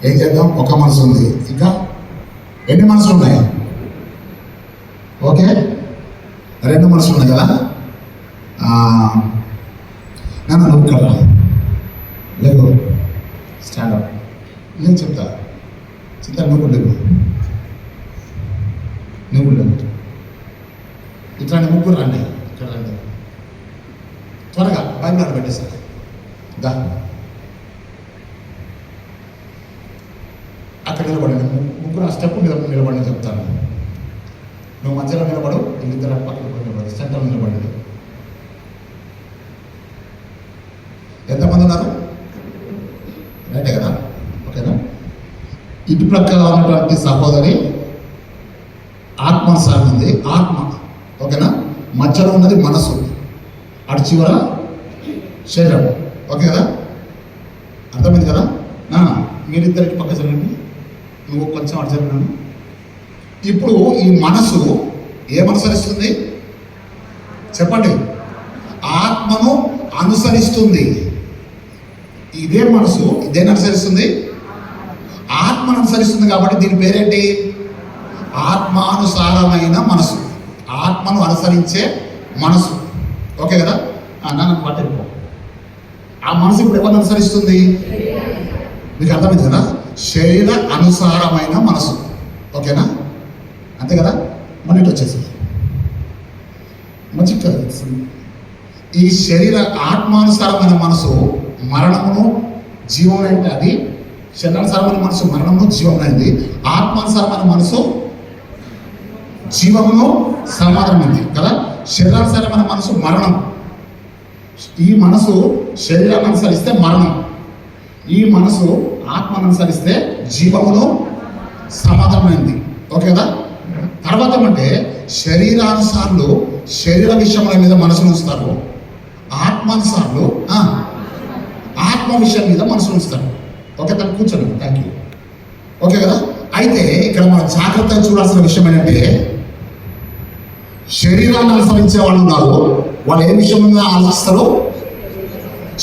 ఏం చేద్దాం? ఒక మనసు ఉంది. ఇంకా ఎన్ని మనసులు ఉన్నాయి? ఓకే, 2 మనసులు ఉన్నాయి కదా. నన్ను నువ్వు కదా లేవు, స్టాండప్ నేను చెప్తా. నువ్వు లేవు ఇట్లా ముగ్గురు రండి, ఇక్కడ రండి త్వరగా. బైబిల్ పెట్టేసారు దా. అక్కడ నిలబడండి, ముగ్గురు ఆ స్టెప్ మీద నిలబడి చెప్తాను. నువ్వు మధ్యలో నిలబడు, వీళ్ళిద్దరు పక్కన నిలబడు, సెంటర్లో నిలబడండి. ఎంతమంది ఉన్నారు? రైటే కదా, ఓకేనా. ఇటు ప్రక్క ఉన్నటువంటి సహోదరి ఆత్మానుసారం ఉంది, ఆత్మ, ఓకేనా. మధ్యలో ఉన్నది మనసు, అటు చివర శరీరం, ఓకే కదా. అర్థమైంది కదా. మీరిద్దరికి పక్క జరగండి, నువ్వు కొంచెం అటు జరగండి. ఇప్పుడు ఈ మనసు ఏమనుసరిస్తుంది చెప్పండి? ఆత్మను అనుసరిస్తుంది. ఇదే మనసు ఇదేని అనుసరిస్తుంది? ఆత్మను అనుసరిస్తుంది. కాబట్టి దీని పేరేంటి? ఆత్మానుసారమైన మనసు, ఆత్మను అనుసరించే మనసు, ఓకే కదా. నన్ను పట్టిపో. ఆ మనసు ఇప్పుడు ఎవరిని అనుసరిస్తుంది? మీకు అర్థమైంది కదా. శరీర అనుసారమైన మనసు, ఓకేనా, అంతే కదా. మన ఇటు వచ్చేసి మంచి ఈ శరీర ఆత్మానుసారమైన మనసు మరణమును జీవమైంది. అది శరీరానుసారమైన మనసు మరణమును జీవమైంది. ఆత్మానుసారమైన మనసు జీవమును సమాధానమైంది కదా. శరీరానుసారమైన మనసు మరణం. ఈ మనసు శరీరాన్ని అనుసరిస్తే మరణం, ఈ మనసు ఆత్మను అనుసరిస్తే జీవమును సమాధానమైంది, ఓకే కదా. తర్వాత అంటే శరీరానుసారులు శరీర విషయముల మీద మనసును ఉంచుతారు, ఆత్మానుసారులు ఆత్మ విషయం మీద మనసును ఉంచుతారు. ఓకే, తను కూర్చోండి. థ్యాంక్ యూ, ఓకే కదా. అయితే ఇక్కడ మనం జాగ్రత్తగా చూడాల్సిన విషయం ఏంటంటే, శరీరాన్ని అనుసరించే వాళ్ళు ఉన్నారు. వాళ్ళు ఏ విషయం మీద ఆలోచిస్తారు?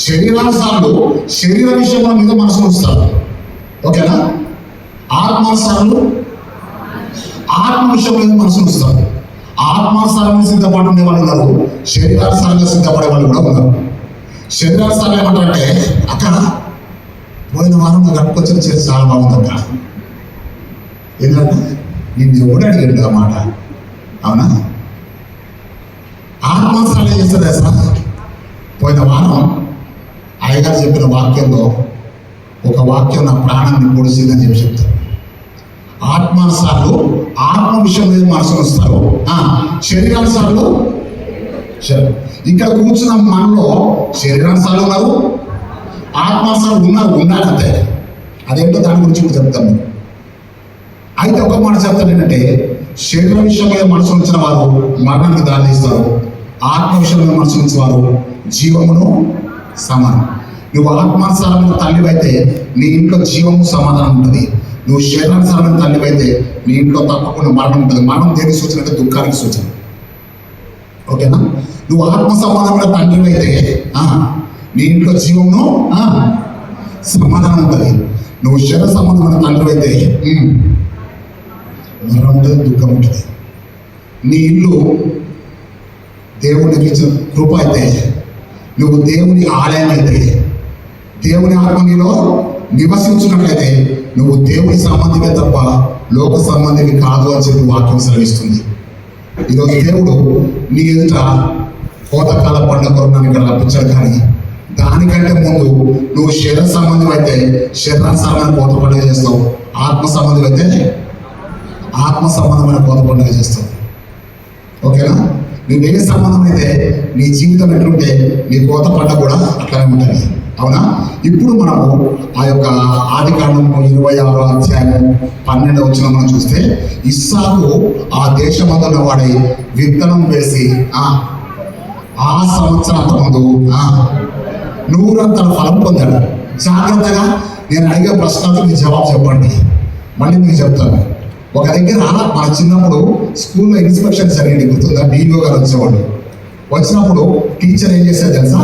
శరీరానుసారులు శరీర విషయముల మీద మనసును ఉంచుతారు, ఓకేనా. ఆత్మానుసారులు ఆత్మ విషయం మీద మనసును ఉంచుతారు. ఆత్మానుసారంగా సిద్ధపడి ఉండే వాళ్ళు ఉన్నారు, శరీరానుసారంగా సిద్ధపడే వాళ్ళు కూడా ఉన్నారు. శరీరానుసారం ఏమంటారంటే, అక్కడ పోయిన వారం నాకు అట్టుకొచ్చిన చేసి చాలా బాగుంది అక్క. ఎందుకంటే నేను ఎవడు అడిగాడు ఆ మాట, అవునా. ఆత్మానుసారం ఏం చేస్తుంది సార్? పోయిన వారం అయ్యగారు చెప్పిన వాక్యంలో ఒక వాక్యం నా ప్రాణాన్ని పొడిసిందని చెప్పి చెప్తారు. ఆత్మానుసారులు ఆత్మ విషయం మీద మనసును వస్తారు, శరీరానుసారులు ఇక్కడ కూర్చున్న మనలో శరీరానుసారులు ఉన్నారు, ఆత్మానుసారులు ఉన్నారంతే. అదేంటో దాని గురించి కూడా చెప్తాను. అయితే ఒక మాట చెప్తాను ఏంటంటే, శరీర విషయం మీద మనసు ఉంచిన వారు మరణానికి దారితీస్తారు, ఆత్మ విషయం మీద మనసు ఉంచిన వారు జీవమును సమానం. నువ్వు ఆత్మానుసారమైన తల్లి అయితే నీ ఇంట్లో జీవము సమాధానం ఉంటుంది. నువ్వు శరీరానుసారమైన తల్లి అయితే నీ ఇంట్లో తప్పకుండా మరణం ఉంటుంది. మరణం దేనికి సూచన అంటే దుఃఖానికి సూచన, ఓకేనా. నువ్వు ఆత్మ సమాధానమైన తండ్రి అయితే నీ ఇంట్లో జీవమును సమాధానం ఉంటుంది. నువ్వు శరీర సంబంధమైన తండ్రి అయితే మరణం ఉంటుంది, దుఃఖం ఉంటుంది. నీ ఇల్లు దేవునికి ఇచ్చిన కృప అయితే, నువ్వు దేవుని ఆలయం అయితే, దేవుని ఆత్మ నీలో నివసించినట్లయితే నువ్వు దేవుని సంబంధివే తప్ప లోక సంబంధివి కాదు అని చెప్పి వాక్యం సెలవిస్తుంది. ఈరోజు దేవుడు నీ ఎదుట కోతకాల పండుగ నన్ను ఇక్కడ రప్పించాడు. కానీ దానికంటే ముందు నువ్వు శరీర సంబంధం అయితే శరీరానుసారమైన కోత పండుగ చేస్తావు, ఆత్మ సంబంధం అయితే ఆత్మ సంబంధమైన కోత పండుగ చేస్తావు. ఓకేనా? నువ్వు ఏ సంబంధం అయితే నీ జీవితం ఎట్లుంటే నీ కోత పండుగ కూడా అట్లానే ఉంటుంది. అవునా? ఇప్పుడు మనము ఆ యొక్క ఆదికాండము 26వ అధ్యాయం 12వ వచనం మనం చూస్తే, ఇస్సాకు ఆ దేశమందున్న వాడి విత్తనం వేసి ఆ సంవత్సరం ముందు 100 ఫలం పొందాడు. జాగ్రత్తగా నేను అడిగే ప్రశ్నలకు మీ జవాబు చెప్పండి, మళ్ళీ మీకు చెప్తాను. ఒక దగ్గర మన చిన్నప్పుడు స్కూల్లో ఇన్స్పెక్షన్ జరిగింది, గుర్తుందా? డిఓ గారు వచ్చేవాళ్ళు. వచ్చినప్పుడు టీచర్ ఏం చేసేది తెలుసా?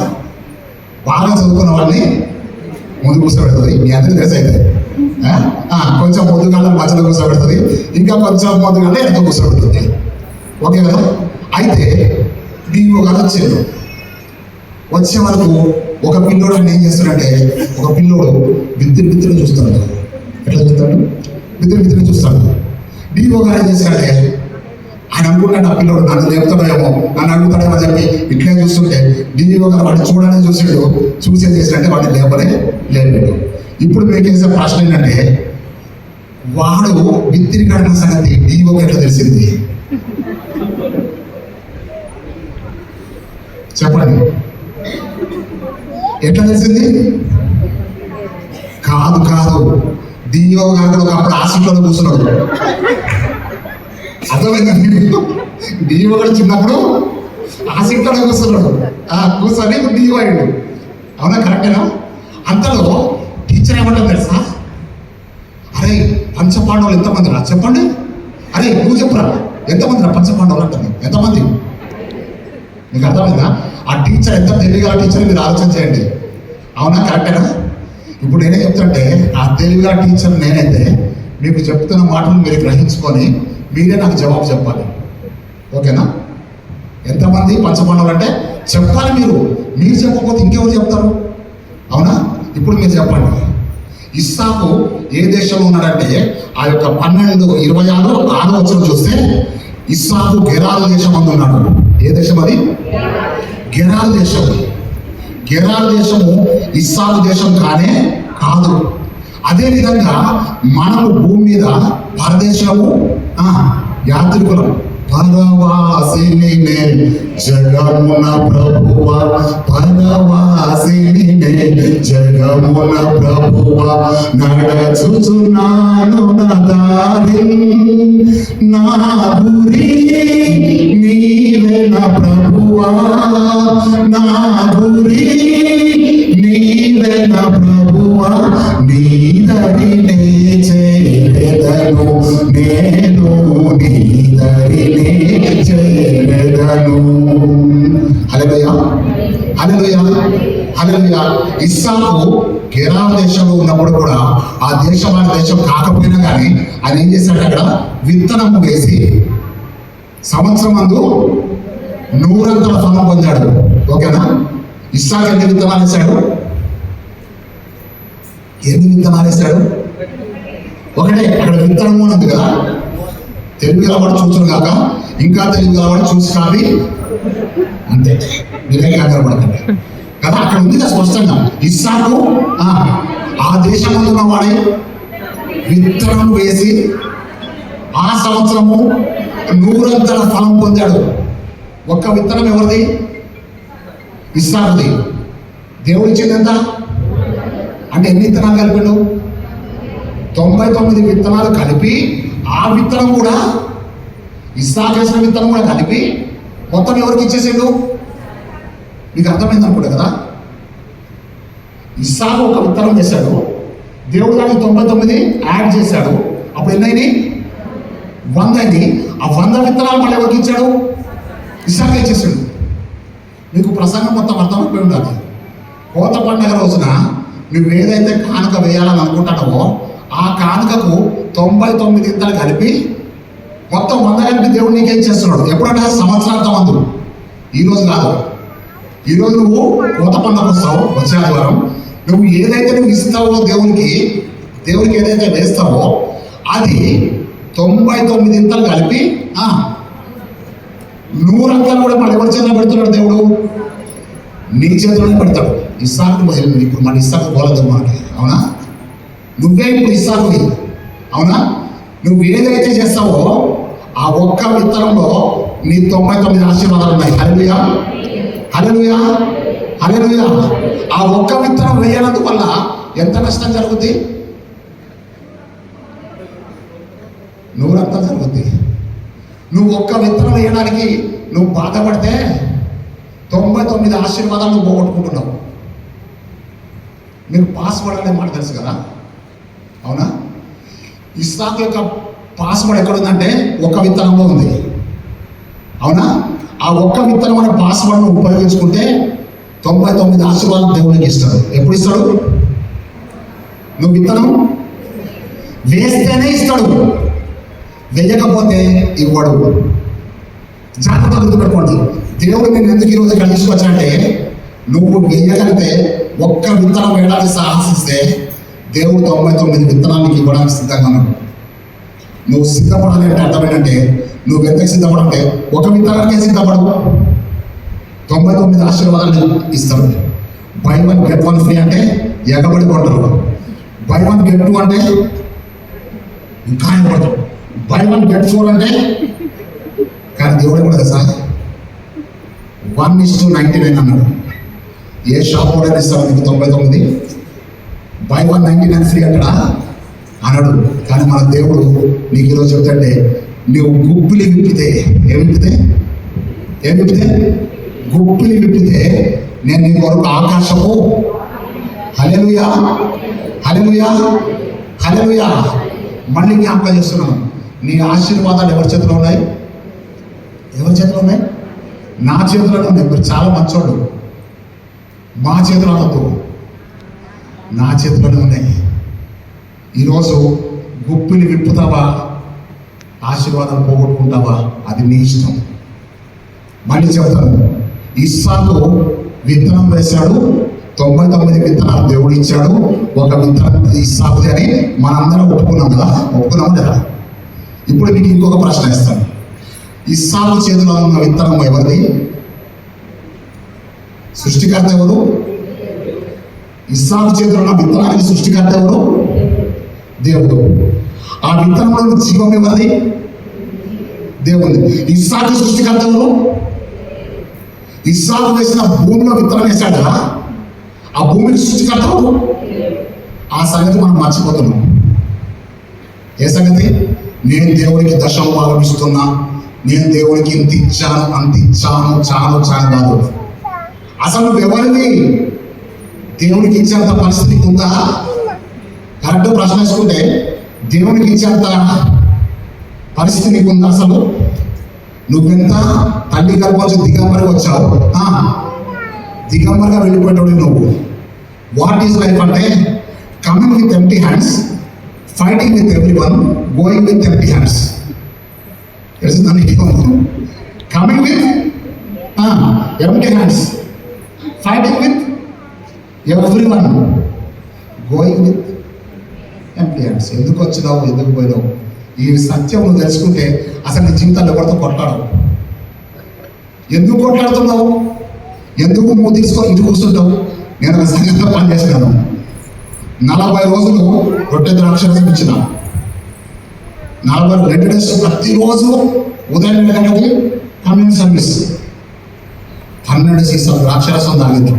బాగా చదువుకున్న వాళ్ళని ముందు కూర్చోబెడుతుంది. మీ అందరికీ తెలుసు అయితే కొంచెం ముందుగానే మధ్యలో కూర్చోబెడుతుంది, ఇంకా కొంచెం ముందుగానే వెనక కూర్చోబెడుతుంది. ఓకే కదా? అయితే డిఓ గారు వచ్చే వరకు ఒక పిల్లోడు ఆయన ఏం చేస్తాడంటే, ఒక పిల్లోడు బిత్తిని చూస్తాడు. ఎట్లా చూస్తాడు? బిత్తిని చూస్తాడు. డిఓ గారు ఏం చేస్తాడంటే, ఆయన అనుకుంటాడు ఆ పిల్లోడు నన్ను లేపుతాడేమో, నన్ను అడుగుతాడేమో అని చెప్పి ఇట్లే చూస్తుంటే డిఓ గారు వాడిని చూడనే చూసాడు. చూసేది చేసినట్టే వాడిని లేపాడు. ఇప్పుడు మీకు వేసే ప్రశ్న ఏంటంటే, వాడు బిత్తిని కడిగిన సంగతి డిఓకి ఎట్లా తెలిసింది? చెప్పండి, ఎట్లా తెలిసింది? కాదు డిఓ గారు ఒకప్పుడు ఆశీస్సులో కూర్చున్నాడు. అర్థమైంది? డిఓ గారు చిన్నప్పుడు ఆశీస్సులో కూర్చున్నాడు. కూర్చొని డిఓ అయ్యాడు. అవునా? కరెక్టేనా? అంతలో టీచర్ ఏమంటారు తెలుసా? అరే పంచపాండవులు ఎంతమంది రా చెప్పండి. అరే నువ్వు చెప్పురా, ఎంతమంది రా పంచపాండవులు అంటుంది. ఎంతమంది? మీకు అర్థమైందా? ఆ టీచర్ ఎంత తెలివిగా టీచర్ మీరు ఆలోచన చేయండి. అవునా? కరెక్టేనా? ఇప్పుడు నేనే చెప్తుంటే ఆ తెలివిగా టీచర్ నేనైతే మీకు చెప్తున్న మాటలు మీరు గ్రహించుకొని మీరే నాకు జవాబు చెప్పాలి. ఓకేనా? ఎంతమంది పంచపాండవులు అంటే చెప్పాలి. మీరు చెప్పకపోతే ఇంకెవరు చెప్తారు? అవునా? ఇప్పుడు మీరు చెప్పండి. ఇస్సాకు ఏ దేశంలో ఉన్నాడంటే ఆ యొక్క 12:26 వచనం చూస్తే ఇస్సాకు గెరారు దేశం అందు ఉన్నాడు. ఏ దేశం అది? గెరారు దేశం. గెరారు దేశము ఇస్సాకు దేశం కాదు. అదేవిధంగా మనము భూమి మీద పరదేశము, యాత్రికులం. పరవాసిని జగమున ప్రభువ, పరవాసిని జగమున ప్రభువ, నడచుచున్నాను నా దారి, నా గురి నీవే నా ప్రభువా, నా గురి నీవే నా ప్రభువా, నీ దరినే చేరెదను నేను, నీ దరినే చేరెదను. హల్లెలూయా, హల్లెలూయా, హల్లెలూయా. ఇస్సాకు గెరారు దేశంలో ఉన్నప్పుడు కూడా ఆ దేశం వారి దేశం కాకపోయినా కానీ ఆయన ఏం చేశాడు? అక్కడ విత్తనము వేసి సంవత్సరం మందు 100 ఫలం పొందాడు. ఓకేనా? ఇస్సాకు ఎన్ని విత్తనాలు వేశాడు? ఒకటే. అక్కడ విత్తనము ఉంది కదా, తెలుగు గలవాడు చూసును కాక ఇంకా తెలుగు గలవాడు చూసి కాదు, అంతే. మీరే కంగారు పడకండి కదా, అక్కడ ఉంది కదా స్పష్టంగా. ఇస్సాకు ఆ దేశంలో ఉన్న వాడే విత్తనం వేసి ఆ సంవత్సరము 100 ఫలం పొందాడు. ఒక్క విత్తనం ఎవరిది? ఇస్సాకుది. దేవుడు ఇచ్చింది ఎంత అంటే ఎన్ని విత్తనాలు కలిపాడు? 99 విత్తనాలు కలిపి ఆ విత్తనం కూడా ఇస్సాకు వేసిన విత్తనం కూడా కలిపి మొత్తం ఎవరికి ఇచ్చేసాడు? మీకు అర్థమైంది అనుకుంటా కదా. ఇస్సాకు ఒక విత్తనం వేశాడు, దేవుడు దానికి 99 యాడ్ చేశాడు. అప్పుడు ఎన్నైనాయి? 100 అయింది. ఆ 100 విత్తనాలు మళ్ళీ ఎవరికి ఇచ్చాడు? ఇస్సాకు ఇచ్చేసాడు. మీకు ప్రసంగం మొత్తం అర్థమైపోయి ఉండాలి. కోత పండుగ రోజున నువ్వు ఏదైతే కానుక వేయాలని అనుకుంటావో ఆ కానుకకు 99 విత్తనాలు కలిపి మొత్తం 100 కలిపి దేవుడు నీకే ఇచ్చేస్తున్నాడు. ఎప్పుడంటే సంవత్సరాంతం అందు, ఈరోజు కాదు. ఈరోజు నువ్వు కోత పండుగ వస్తావు, వచ్చే ఆదివారం నువ్వు ఏదైతే నువ్వు ఇస్తావో దేవునికి ఏదైతే వేస్తావో అది 99 విత్తనాలు కలిపి నూరంతాలు కూడా మళ్ళీ ఎవరి చేతిలో పెడుతున్నాడు దేవుడు? నీ చేతిలోనే పెడతాడు. ఇస్సాకు ఇప్పుడు మన ఇస్సాకు పోలేదు మనకి, అవునా? నువ్వే ఇప్పుడు ఇస్సాకువి, అవునా? నువ్వు ఏదైతే చేస్తావో ఆ ఒక్క విత్తనంలో నీ 99 ఆశీర్వాదాలు ఉన్నాయి. హల్లెలూయా, హల్లెలూయా, హల్లెలూయా. ఆ ఒక్క విత్తనం వేయనందువల్ల ఎంత నష్టం జరుగుద్ది? నూరంతా జరుగుద్ది. నువ్వు ఒక్క విత్తనం వేయడానికి నువ్వు బాధపడితే 99 ఆశీర్వాదాలు నువ్వు పోగొట్టుకుంటున్నావు. మీరు పాస్వర్డ్ అనే మాట తెలుసు కదా, అవునా? ఇస్సాకు యొక్క పాస్వర్డ్ ఎక్కడుందంటే ఒక విత్తనంలో ఉంది, అవునా? ఆ ఒక్క విత్తనం అనే పాస్వర్డ్ను ఉపయోగించుకుంటే 99 ఆశీర్వాదాలు దేవునికి ఇస్తాడు. ఎప్పుడు ఇస్తాడు? నువ్వు విత్తనం వేస్తేనే ఇస్తాడు, వేయకపోతే ఇవ్వడు. జాగ్రత్త గుర్తుపెట్టుకోండి. దేవుడు నేను ఎందుకు ఈరోజు ఇక్కడ తీసుకొచ్చానంటే, నువ్వు వేయగలిగితే ఒక్క విత్తనం వేయడానికి సాహసిస్తే దేవుడు 99 విత్తనానికి ఇవ్వడానికి సిద్ధంగా ఉన్నాడు. నువ్వు సిద్ధపడాలి అంటే అర్థం ఏంటంటే, నువ్వు ఎంతకు సిద్ధపడంటే ఒక విత్తనానికే సిద్ధపడు, 99 ఆశీర్వాదాలు ఇస్తాడు. బై 1 గెట్ 1 ఫ్రీ అంటే ఎగబడి కొంటారు. బై 1 గెట్ 2 అంటే ఇంకా ఎగబడతాడు. బై 1 గెట్ 4 అంటే, కానీ దేవుడు కూడా తెలుసా 1:99 అన్నాడు. ఏ షాప్ కూడా ఇస్తాడు నీకు 99? బై 1 99 ఫ్రీ అంటాడా? అన్నాడు. కానీ మన దేవుడు నీకు ఈరోజు చెప్తాంటే, నువ్వు గుప్పిలి విప్పితే ఏం విప్పితే గుప్పిలి విప్పితే నేను నీ కొరకు ఆకాశము, హల్లెలూయా, హల్లెలూయా, హల్లెలూయా. మళ్ళీ జ్ఞాపకం చేస్తున్నాను, నీ ఆశీర్వాదాలు ఎవరి చేతిలో ఉన్నాయి? ఎవరి చేతిలో ఉన్నాయి? నా చేతిలోనే ఉన్నాయి. మీరు చాలా మంచోళ్ళు. మా చేతిలో అనొద్దు, నా చేతిలోనే ఉన్నాయి. ఈరోజు గుప్పిని విప్పుతావా, ఆశీర్వాదం పోగొట్టుకుంటావా, అది నీ ఇష్టం. మళ్ళీ చెప్తాను, ఇస్సాకు విత్తనం వేశాడు, 99 విత్తనాలు దేవుడు ఇచ్చాడు, ఒక విత్తనం ఇస్సాకుది అని మనందరం ఒప్పుకున్నాం కదా, ఒప్పుకున్నాం కదా. ఇప్పుడు మీకు ఇంకొక ప్రశ్న ఇస్తాను. ఇస్సాకు చేతిలో ఉన్న విత్తనం ఎవరిది? సృష్టికర్త ఎవరు? ఇస్సాకు చేతిలో ఉన్న విత్తనానికి సృష్టికర్త ఎవరు? దేవుడు. ఆ విత్తనంలో జీవం ఎవరిది? దేవుడు. ఇస్సాకు సృష్టికర్త ఎవరు? ఇస్సాకు వేసిన భూమిలో విత్తనం వేశాడు కదా, ఆ భూమికి సృష్టికర్త ఎవరు? ఆ సంగతి మనం మర్చిపోతున్నాం. ఏ సంగతి? నేను దేవుడికి దశమ భాగం ఇస్తున్నా, నేను దేవుడికి ఇంత ఇచ్చాను, అంత ఇచ్చాను, చాలు కాదు. అసలు నువ్వు ఎవరివి? దేవుడికి ఇచ్చేంత పరిస్థితి ఉందా? కరెక్ట్ ప్రశ్న వేసుకుంటే, దేవుడికి ఇచ్చేంత పరిస్థితి నీకు ఉందా? అసలు నువ్వెంత తల్లి గర్భంలో దిగంబరిగా వచ్చావు, దిగంబరిగా వెళ్ళిపోయేటోడు నువ్వు. వాట్ ఈజ్ లైఫ్ అంటే, coming with empty hands, fighting with every one, going with empty hands. Coming with empty hands, fighting with every one, going with empty hands. ఎందుకు వచ్చినావు, ఎందుకు పోయినావు? ఈ సత్యం నువ్వు తెలుసుకుంటే అసలు నీ జీవితాలు ఎవరితో కొట్లాడవు. ఎందుకు కొట్లాడుతున్నావు? ఎందుకు నువ్వు తీసుకొని ఇంటికి కూర్చుంటావు? నేను ఒక సంఘంలో పనిచేసినాను. 40 రోజులు రొట్టె ద్రాక్షరసం ఇచ్చిన. 42 డేస్ ప్రతిరోజు ఉదయం 7 గంటలకి కమ్యూనిటీ సర్వీస్. 12 సీసాలు ద్రాక్షరసం తాగింది.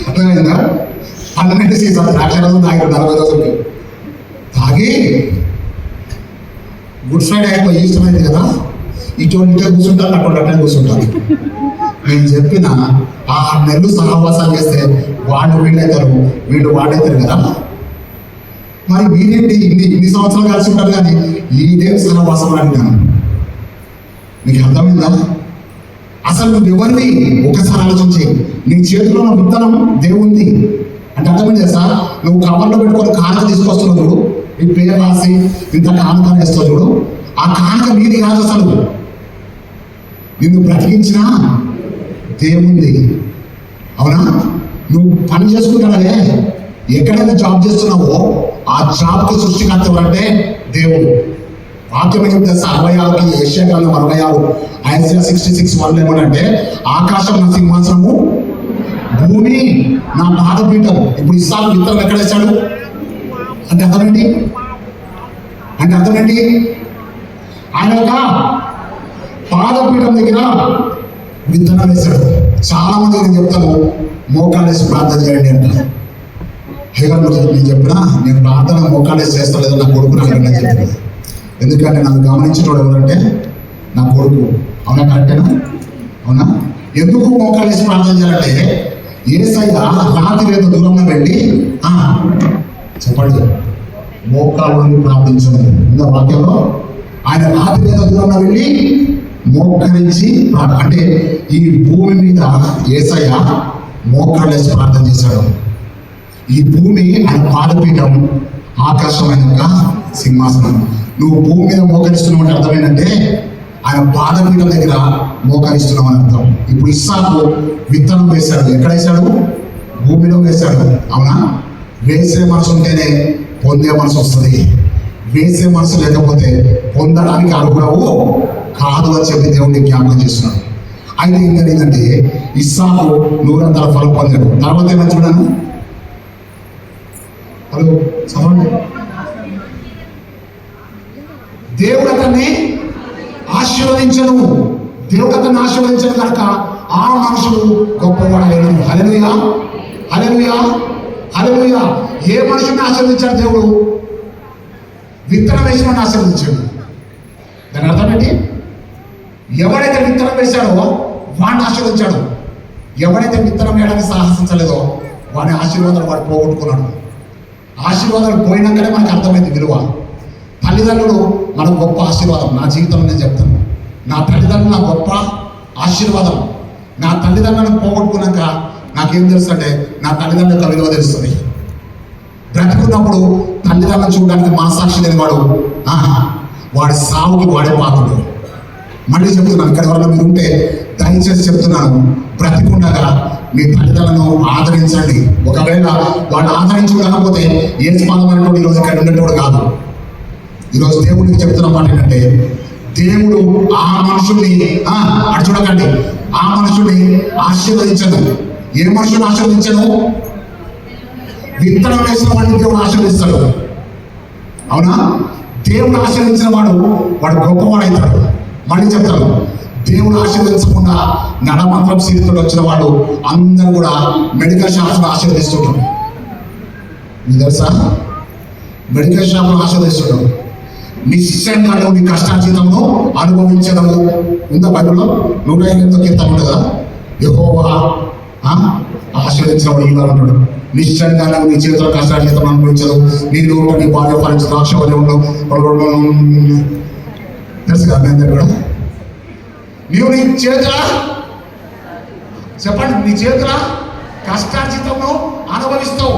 అర్థమైందా? 12 సీసాలు ద్రాక్షరసం తాగింది 40 రోజులకి. తాగి గుడ్ ఫ్రైడే అయిపోయి ఇష్టమైంది కదా, ఇటువంటి కూర్చుంటాను, అటువంటి కూర్చుంటాను. నేను చెప్పిన 6 నెలలు సహవాసాలు చేస్తే వాళ్ళు వీళ్ళైతారు, వీళ్ళు వాడైతారు కదా. మరి మీరేంటి ఇన్ని సంవత్సరాలు కలిసి ఉంటారు కానీ ఇదే సహవాసం అడిగినాను. మీకు అర్థమైందా? అసలు నువ్వు ఎవరిని ఒకసారి ఆలోచించి, నీ చేతిలో ఉన్న విత్తనం దేవుంది అంటే అర్థమైంది సార్. నువ్వు కవర్లో పెట్టుకొని కానుక తీసుకొస్తున్నావు చూడు, నీ పేరు రాసి ఇంత కానుక వేస్తావు చూడు, ఆ కానుక నీది కాదు. అసలు నిన్ను బ్రతికించిన దేవుంది, అవునా? నువ్వు పని చేసుకుంటాడే, ఎక్కడైతే జాబ్ చేస్తున్నావో ఆ జాబ్కి సృష్టికర్త ఎవరంటే దేవుడు. వాక్యం ఏం చెప్తే 66కి యెషయాకాండం 66 ఐజయా 66:1 ఏమంటే ఆకాశం నా సింహాసనము, భూమి నా పాదపీఠం. ఇప్పుడు ఇస్సాకు విత్తనం ఎక్కడ వేశాడు అంటే అర్థమేంటి? ఆయన యొక్క పాదపీఠం దగ్గర విత్తనం వేశాడు. చాలా మంది నేను చెప్తాను మోకాళ్ళేసి ప్రార్థన చేయండి అంట. నేను చెప్పినా నేను ప్రార్థన మోకాళ్ళేసి చేస్తా లేదా నా కొడుకు నాకు చెప్పిన. ఎందుకంటే నన్ను గమనించినోడు ఎవరంటే నా కొడుకు. అవునా? కరెక్టేనా? అవునా? ఎందుకు మోకాళ్ళేసి ప్రార్థన చేయాలంటే యేసయ్య రాత్రి ఏదో దూరంలో వెళ్ళి చెప్పండి మోకాళ్ళని ప్రార్థించడం ఉన్న వాక్యంలో ఆయన రాత్రి ఏదో దూరంలో వెళ్ళి మోకరించి అంటే ఈ భూమి మీద యేసయ్య మోకాళ్ళేసి ప్రార్థన చేశాడు. ఈ భూమి ఆయన పాదపీఠం, ఆకాశమైన సింహాసనం. నువ్వు భూమి మీద మోకరిస్తున్నావు అంటే అర్థం ఏంటంటే ఆయన పాదపీఠం దగ్గర మోకరిస్తున్నావు అని అర్థం. ఇప్పుడు ఇస్సాకు విత్తనం వేశాడు. ఎక్కడ వేశాడు? భూమిలో వేశాడు. అవునా? వేసే మనసు ఉంటేనే పొందే మనసు వస్తుంది. వేసే మనసు లేకపోతే పొందడానికి అర్హుడవు కాదు అని చెప్పి దేవుడిని జ్ఞాపకం చేస్తున్నాడు. అయితే ఏం జరిగిందంటే ఇస్సాకు 100 ఫలం పొందాడు. తర్వాత ఏమని చూడాను? హలో చదవండి. దేవుడు అతన్ని ఆశీర్వదించను. దేవుడు అతన్ని ఆశీర్వదించను కనుక ఆ మనుషులు గొప్పవాడలేను. హల్లెలూయా, హల్లెలూయా, హల్లెలూయా. ఏ మనుషుని ఆశీర్వదించాడు దేవుడు? విత్తనం వేసిన ఆశీర్వదించాడు. దాని అర్థం ఏంటి? ఎవడైతే విత్తనం వేశాడో వాడిని ఆశీర్వదించాడు. ఎవడైతే విత్తనం వేయడానికి సాహసించలేదో వాడి ఆశీర్వాదాలు వాడు పోగొట్టుకున్నాడు. ఆశీర్వాదాలు పోయినాకనే మనకు అర్థమైంది విలువ. తల్లిదండ్రులు మనకు గొప్ప ఆశీర్వాదం. నా జీవితంలో నేను చెప్తాను, నా తల్లిదండ్రులు నా గొప్ప ఆశీర్వాదం. నా తల్లిదండ్రులను పోగొట్టుకున్నాక నాకేం తెలుసు అంటే నా తల్లిదండ్రుల యొక్క విలువ తెలుస్తుంది. బ్రతుకున్నప్పుడు తల్లిదండ్రులను చూడడానికి మనసాక్షి లేని వాడి సావుకి వాడే పాత్రుడు. మళ్ళీ చెప్తున్నాను, ఇక్కడ ఎవరైనా మీరు ఉంటే దయచేసి చెప్తున్నాను, బ్రతికుండగా మీ తల్లిదండ్రులను ఆదరించండి. ఒకవేళ వాళ్ళు ఆదరించకపోతే ఏ స్పాదం అనేటువంటి ఈరోజు ఇక్కడ ఉండేటోడు కాదు. ఈరోజు దేవుడికి చెప్తున్న మాట ఏంటంటే దేవుడు ఆ మనుషుల్ని అటు చూడకండి, ఆ మనుషుల్ని ఆశీర్వదించదు. ఏ మనుషుని ఆశీర్వదించను? విత్తనం వేసిన వాడిని దేవుడు ఆశీర్వదిస్తాడు. అవునా? దేవుడు ఆశీర్వదించిన వాడు గొప్పవాడైతాడు. మళ్ళీ చెప్తాను, దేవుడు ఆశీర్వదించకుండా నడమంత్రం సీరితో వచ్చిన వాడు అందరూ కూడా మెడికల్ షాప్లో ఆశీర్వదిస్తుంటారు. మీకు తెలుసా? మెడికల్ షాప్లో ఆశీర్వదిస్తుంటారు. నిశ్చయంగా నువ్వు నీ కష్టార్జితమును అనుభవించడము ఉందా బైబిల్లో? 108 కీర్తన ఉంటుందా? యెహోవా ఆశీర్వదించిన వాడు ఇలా ఉంటాడు. నిశ్చయంగా నువ్వు నీ చేతిలో కష్టార్జితం అనుభవించదు. నీ నోట నీ భార్య ఫలించిన ద్రాక్ష వలె ఉండవు. తెలుసు కదా మీ అందరు కూడా. నీవు నీ చేతుల చెప్పండి, నీ చేతుల కష్టార్జితమును అనుభవిస్తావు.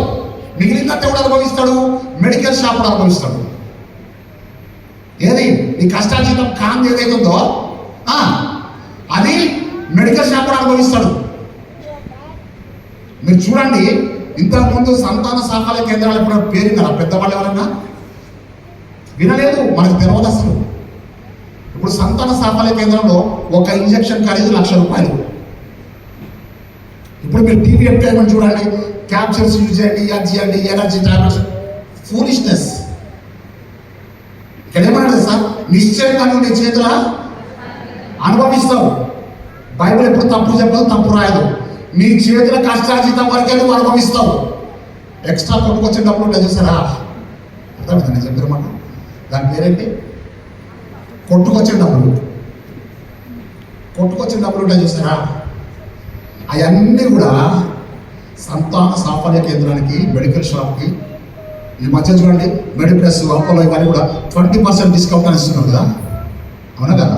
మిగిలిన దేవుడు అనుభవిస్తాడు, మెడికల్ షాప్ కూడా అనుభవిస్తాడు. ఏది నీ కష్టార్జితం కాంతి ఏదైతే ఉందో అది మెడికల్ షాప్ కూడా అనుభవిస్తాడు. మీరు చూడండి, ఇంతకుముందు సంతాన సాఫల్య కేంద్రాలు ఎప్పుడైనా పేరున్నారా? పెద్దవాళ్ళు ఎవరన్నా వినలేదు, మనకు తెలియదు అసలు. ఇప్పుడు సంతాన సాఫల్య కేంద్రంలో ఒక ఇంజెక్షన్ ఖరీదు ₹1,00,000. ఇప్పుడు మీరు టీవీ ఎంటర్టైన్మెంట్ చూడండి, క్యాప్సూల్స్ యూజ్ చేయండి, అది చేయండి, ఎనర్జీ టాబ్లెట్స్. ఫూలిష్నెస్. ఇక్కడ ఏమన్నాడు సార్? నిశ్చయంగా నువ్వు నీ చేతుల అనుభవిస్తావు. బైబిల్ ఎప్పుడు తప్పు చెప్పదు, తప్పు రాయదు. నీ చేతుల కష్టార్జితం వరకే నువ్వు అనుభవిస్తావు. ఎక్స్ట్రా కొట్టుకొచ్చే డబ్బులు ఉంటాయి చూసారా? అర్థమైంది నేను చెప్పిన మాట. దాని పేరేంటి? కొట్టుకొచ్చే డబ్బులు. కొట్టుకొచ్చిన డబ్బులు ఉంటాయి చూసారా? అవన్నీ కూడా సంతాన సాఫల్య కేంద్రానికి, మెడికల్ షాప్కి ఈ మధ్య చూడండి, మెడిప్లస్, అపోలో ఇవన్నీ కూడా 20% డిస్కౌంట్ అని ఇస్తున్నారు కదా. అవునా కదా?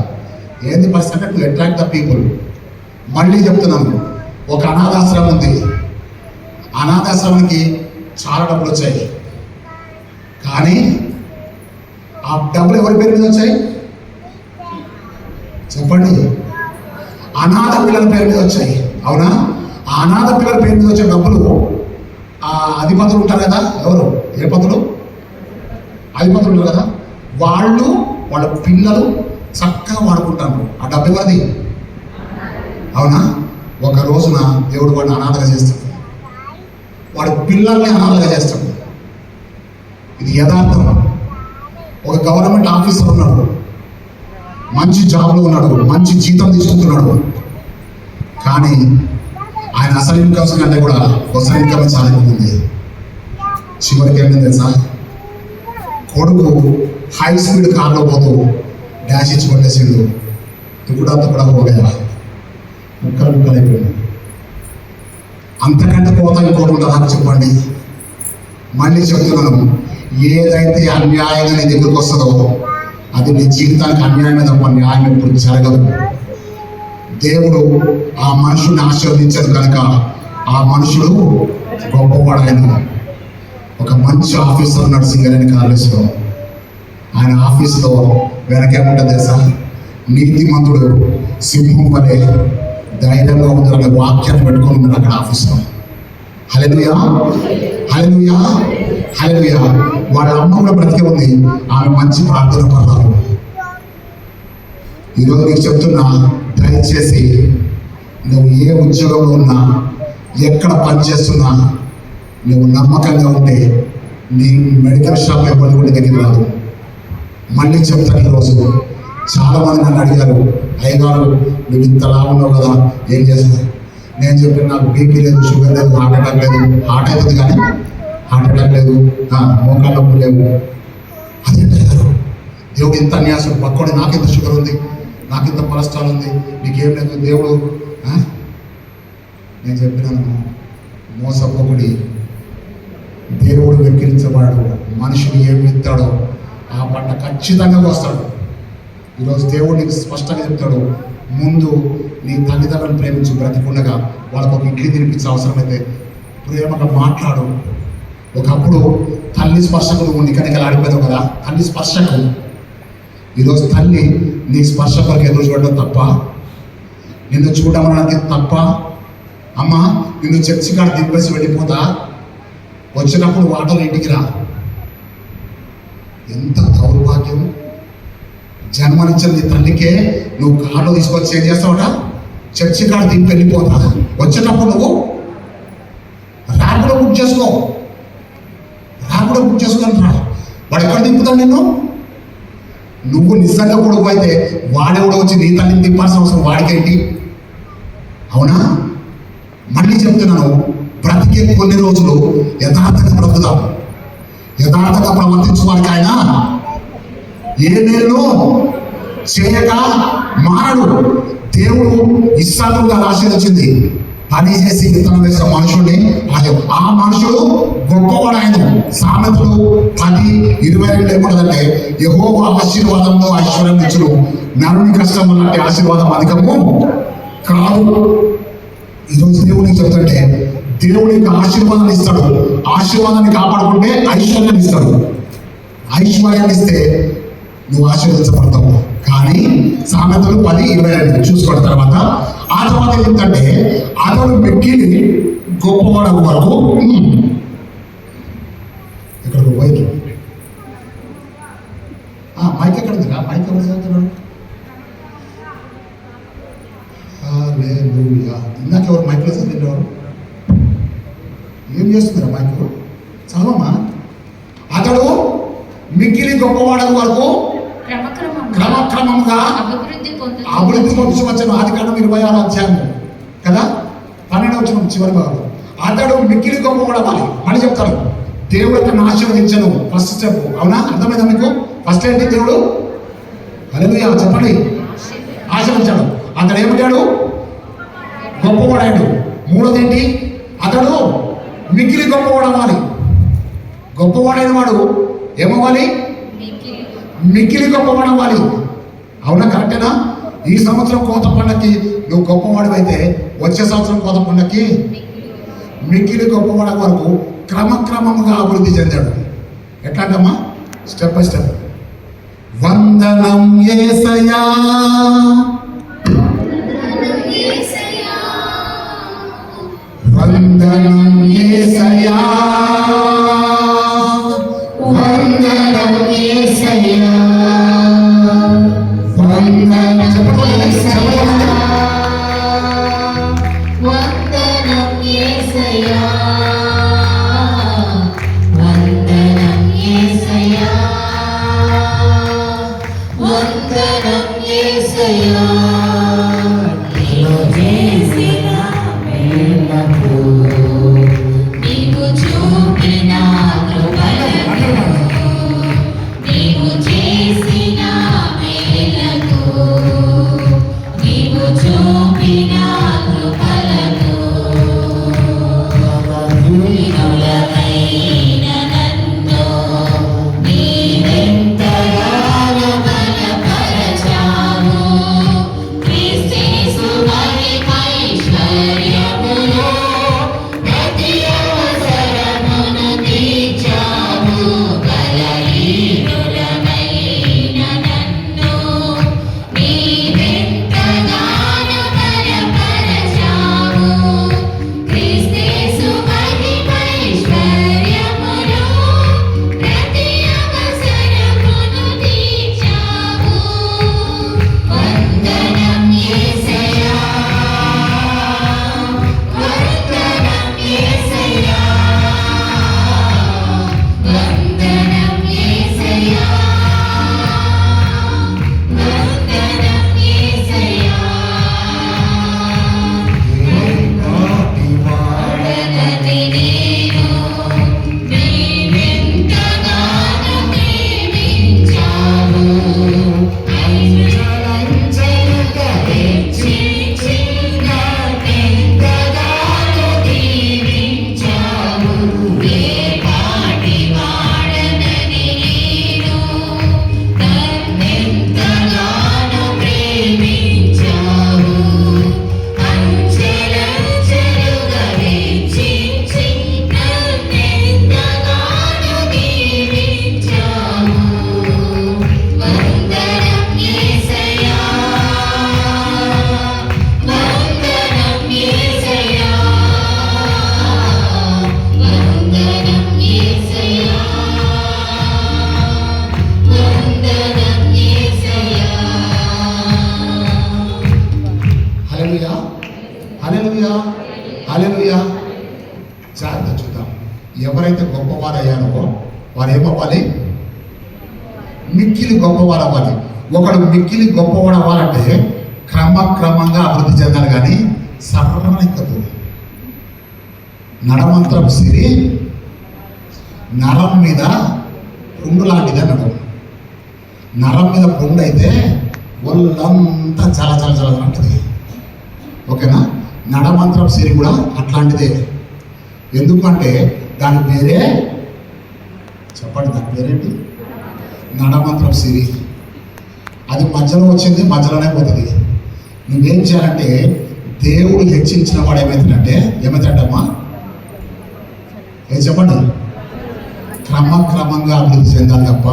ఏంది percent? To attract the people. మళ్ళీ చెప్తున్నాను, ఒక అనాథాశ్రమం ఉంది. అనాథాశ్రమానికి చాలా డబ్బులు వచ్చాయి, కానీ ఆ డబ్బులు ఎవరి పేరు మీద వచ్చాయి చెప్పండి? అనాథ పిల్లల పేరు మీద వచ్చాయి. అవునా? ఆ అనాథ పిల్లల పేరు మీద వచ్చే డబ్బులు ఆ అధిపతులు ఉంటారు కదా, ఎవరు? ఏ పతులు? అధిపతులు ఉంటారు కదా, వాళ్ళు వాళ్ళ పిల్లలు చక్కగా వాడుకుంటారు. ఆ డబ్బు ఎవరిది? అవునా? ఒక రోజున దేవుడు వాడిని అనాథగా చేస్తాడు, వాడి పిల్లల్ని అనాథగా చేస్తాడు. ఇది యథార్థం. ఒక గవర్నమెంట్ ఆఫీసర్ ఉన్నాడు, మంచి జాబ్లో ఉన్నాడు, మంచి జీతం తీసుకుంటున్నాడు, కానీ ఆయన అసలు ఇన్కమ్స్ కంటే కూడా కొసలు ఇన్కమ్ చాలా ఎక్కువ ఉంది. చివరికి ఏమైంది తెలుసా? కొడుకు హై స్పీడ్ కార్లో పోతూ డాష్ ఇచ్చి కొట్టేసిండు. తుకుడా పోగా ముక్కలు అయిపోయింది. అంతకంటే పోతా ఇంకోటి ఉంటుందా చెప్పండి? మళ్ళీ చెప్తున్నాను, ఏదైతే అన్యాయంగా నీ దగ్గరకు వస్తుందో అది నీ జీవితానికి అన్యాయమే తప్ప న్యాయం ఎప్పుడు జరగదు. దేవుడు ఆ మనుషుని ఆశీర్వదించదు కనుక ఆ మనుషుడు గొప్పవాడైన ఒక మంచి ఆఫీసర్ ఉన్నాడు సింగరేణి కాలేజ్లో. ఆయన ఆఫీస్లో వెనకేముంటుంది తెలుసా? నీతిమంతుడు సింహం వలె ధైర్యంగా ఉండాలనే వాక్యాన్ని పెట్టుకొని ఉన్నాడు అక్కడ ఆఫీస్లో. హల్లెలూయా, హల్లెలూయా, హల్లెలూయా. వాళ్ళ అమ్మ కూడా బ్రతికే ఉంది, ఆమె మంచి ప్రార్థన పడాలి. ఈరోజు నీకు చెప్తున్నా, దయచేసి నువ్వు ఏ ఉద్యోగంలో ఉన్నా, ఎక్కడ పనిచేస్తున్నా, నువ్వు నమ్మకంగా ఉంటే నీ మెడికల్ షాప్ ఎప్పుడు కూడా దగ్గర రాదు. మళ్ళీ చెప్తాను, ఈరోజు చాలామంది నన్ను అడిగారు, అయ్యగారు నువ్వు ఇంతలా ఉన్నావు కదా, ఏం చేస్తావు? నేను చెప్పిన నాకు బీపీ లేదు, షుగర్ లేదు, హార్ట్ అటాక్ లేదు. హార్ట్ అవుతుంది కానీ హార్ట్ అటాక్ లేదు, మోకాళ్ళ నొప్పులు లేవు. అదేంటి అయ్యారు, దేవుడు ఇంత అన్యాసం, పక్కోడి నాకెంత షుగర్ ఉంది, నాకెంత కొలెస్ట్రాల్ ఉంది, నీకేం లేదు దేవుడు. నేను చెప్పినాను, మోసపోకుడి. దేవుడు వెక్కిరించబడాడు. మనుషుడు ఏం విత్తాడో ఆ పంట ఖచ్చితంగా వస్తాడు. ఈరోజు దేవుడు నీకు స్పష్టంగా చెప్తాడు, ముందు నీ తల్లిదండ్రులను ప్రేమించు, బ్రతికుండగా వాళ్ళకు ఒక ఇడ్లీ తినిపించే అవసరమైతే ప్రేమగా మాట్లాడు. ఒకప్పుడు తల్లి స్పర్శకు నువ్వు నికనికలు ఆడిపోయావు కదా, తల్లి స్పర్శకు. ఈరోజు తల్లి నీ స్పర్శ కొరకు ఎదురు చూడడం తప్ప, నిన్ను చూడమనడానికి తప్ప. అమ్మ నిన్ను చర్చి కాడ దింపేసి వెళ్ళిపోతా, వచ్చినప్పుడు వాటర్ ఇంటికి రా. ఎంత దౌర్భాగ్యం! జన్మనిచ్చిన నీ తల్లికే నువ్వు కార్లో తీసుకొచ్చి ఏం చేస్తావుట? చర్చి కాడ దింపి వెళ్ళిపోతా. వచ్చేటప్పుడు నువ్వు ర్యాపిడో బుక్ చేసుకో, ర్యాపిడో బుక్ చేసుకొని రా. వాడు ఎక్కడ దింపుతాడు నిన్ను? నువ్వు నిజంగా కొడుకు అయితే వాడెవడో వచ్చి నీ తల్లిని దింపాల్సిన అవసరం వాడికేంటి? అవునా? మళ్ళీ చెప్తున్నాను, బ్రతికే కొన్ని రోజులు యథార్థంగా బ్రతుకుదాం. యథార్థంగా ప్రవర్తించు వారికి ఆయన ఏ మేలు చేయక మారడు. దేవుడు ఇస్సాకుగా ఆశీర్వదించింది, పని చేసి విత్తనం వేసిన మనుషుడిని. ఆ మనుషుడు గొప్పవాడు. ఆయన సామెతలు 10:22 ఏముంటుందంటే, యెహోవా ఆశీర్వాదంలో ఐశ్వర్యం ఇచ్చును, నరుని కష్టం లాంటి ఆశీర్వాదం అధికము కాదు. ఈరోజు దేవుడికి చెప్తుంటే, దేవుడికి ఆశీర్వాదాన్ని ఇస్తాడు. ఆశీర్వాదాన్ని కాపాడుకుంటే ఐశ్వర్యాన్ని ఇస్తాడు. ఐశ్వర్యాన్ని ఇస్తే నువ్వు ఆశీర్వదించబడతావు. కానీ సామెతలు 10:22 చూసుకోండి. తర్వాత ఆ తర్వాత ఏంటంటే, అతడు మిక్కిలి గొప్పవాడు వరకు ఇక్కడ మైక్ మైక్ ఎక్కడ ఉంది? మైక్ ఎవరు చదువుతున్నాడు? ఇందాక ఎవరు మైక్లో చదివేవారు? ఏం చేస్తుందిరా మైక్? చదవమ్మా. అతడు మిక్కిలి గొప్పవాడు వరకు క్రమక్రమంగా అభివృద్ధి పొందుచవచ్చును. ఆదికాండం 26వ అధ్యాయం కదా, 12వ వచనం చివరి భాగం. అతడు మిక్కిలి గొప్పవాడు అవ్వాలి. మళ్ళీ చెప్తాడు, దేవుడు అతను ఆశీర్వదించను. First step. అవునా? అర్థమైందా మీకు? ఫస్ట్ ఏంటి? దేవుడు హల్లెలూయా చెప్పండి, ఆశీర్వదించాడు. అతడు ఏమిటాడు? గొప్పవాడాడు. మూడోది ఏంటి? అతడు మిక్కిలి గొప్పవాడు అవ్వాలి. గొప్పవాడైన వాడు ఏమవ్వాలి? మిక్కిలి గొప్పవాడు అవ్వాలి. అవునా? కరెక్టేనా? ఈ సంవత్సరం కోత పండగకి నువ్వు గొప్పవాడు అయితే వచ్చే సంవత్సరం కోత పండగకి మిక్కిలి గొప్పవాడ వరకు క్రమక్రమంగా అభివృద్ధి చెందాడు. ఎట్లాంటమ్మా? Step by step. వందనం యేసయ్యా, వందనం యేసయ్యా, వందనం యేసయ్యా, గొప్పవారయ్యారో వారు ఏమవ్వాలి? మిక్కిలి గొప్పవారు అవ్వాలి. ఒకడు మిక్కిలి గొప్పవాడు అవ్వాలంటే క్రమక్రమంగా అభివృద్ధి చెందాలి, కానీ సర్వనిక్కదు. నడమంత్రం సిరి నరం మీద పుండు లాంటిదే. నరం మీద పుండు అయితే ఒళ్ళంతా చాలా చాలా చాలా ఉంటుంది. ఓకేనా? నడమంత్రం సిరి కూడా అట్లాంటిదే. ఎందుకంటే దాని పేరే చెప్పండి, దాని పేరేంటి? నడమంత్రం సిరి. అది మధ్యలో వచ్చింది, మధ్యలోనే పోతుంది. నువ్వేం చేయాలంటే దేవుడు హెచ్చించిన వాడు ఏమవుతాడమ్మా? ఏం చెప్పండి? క్రమక్రమంగా అభివృద్ధి చెందాలి తప్ప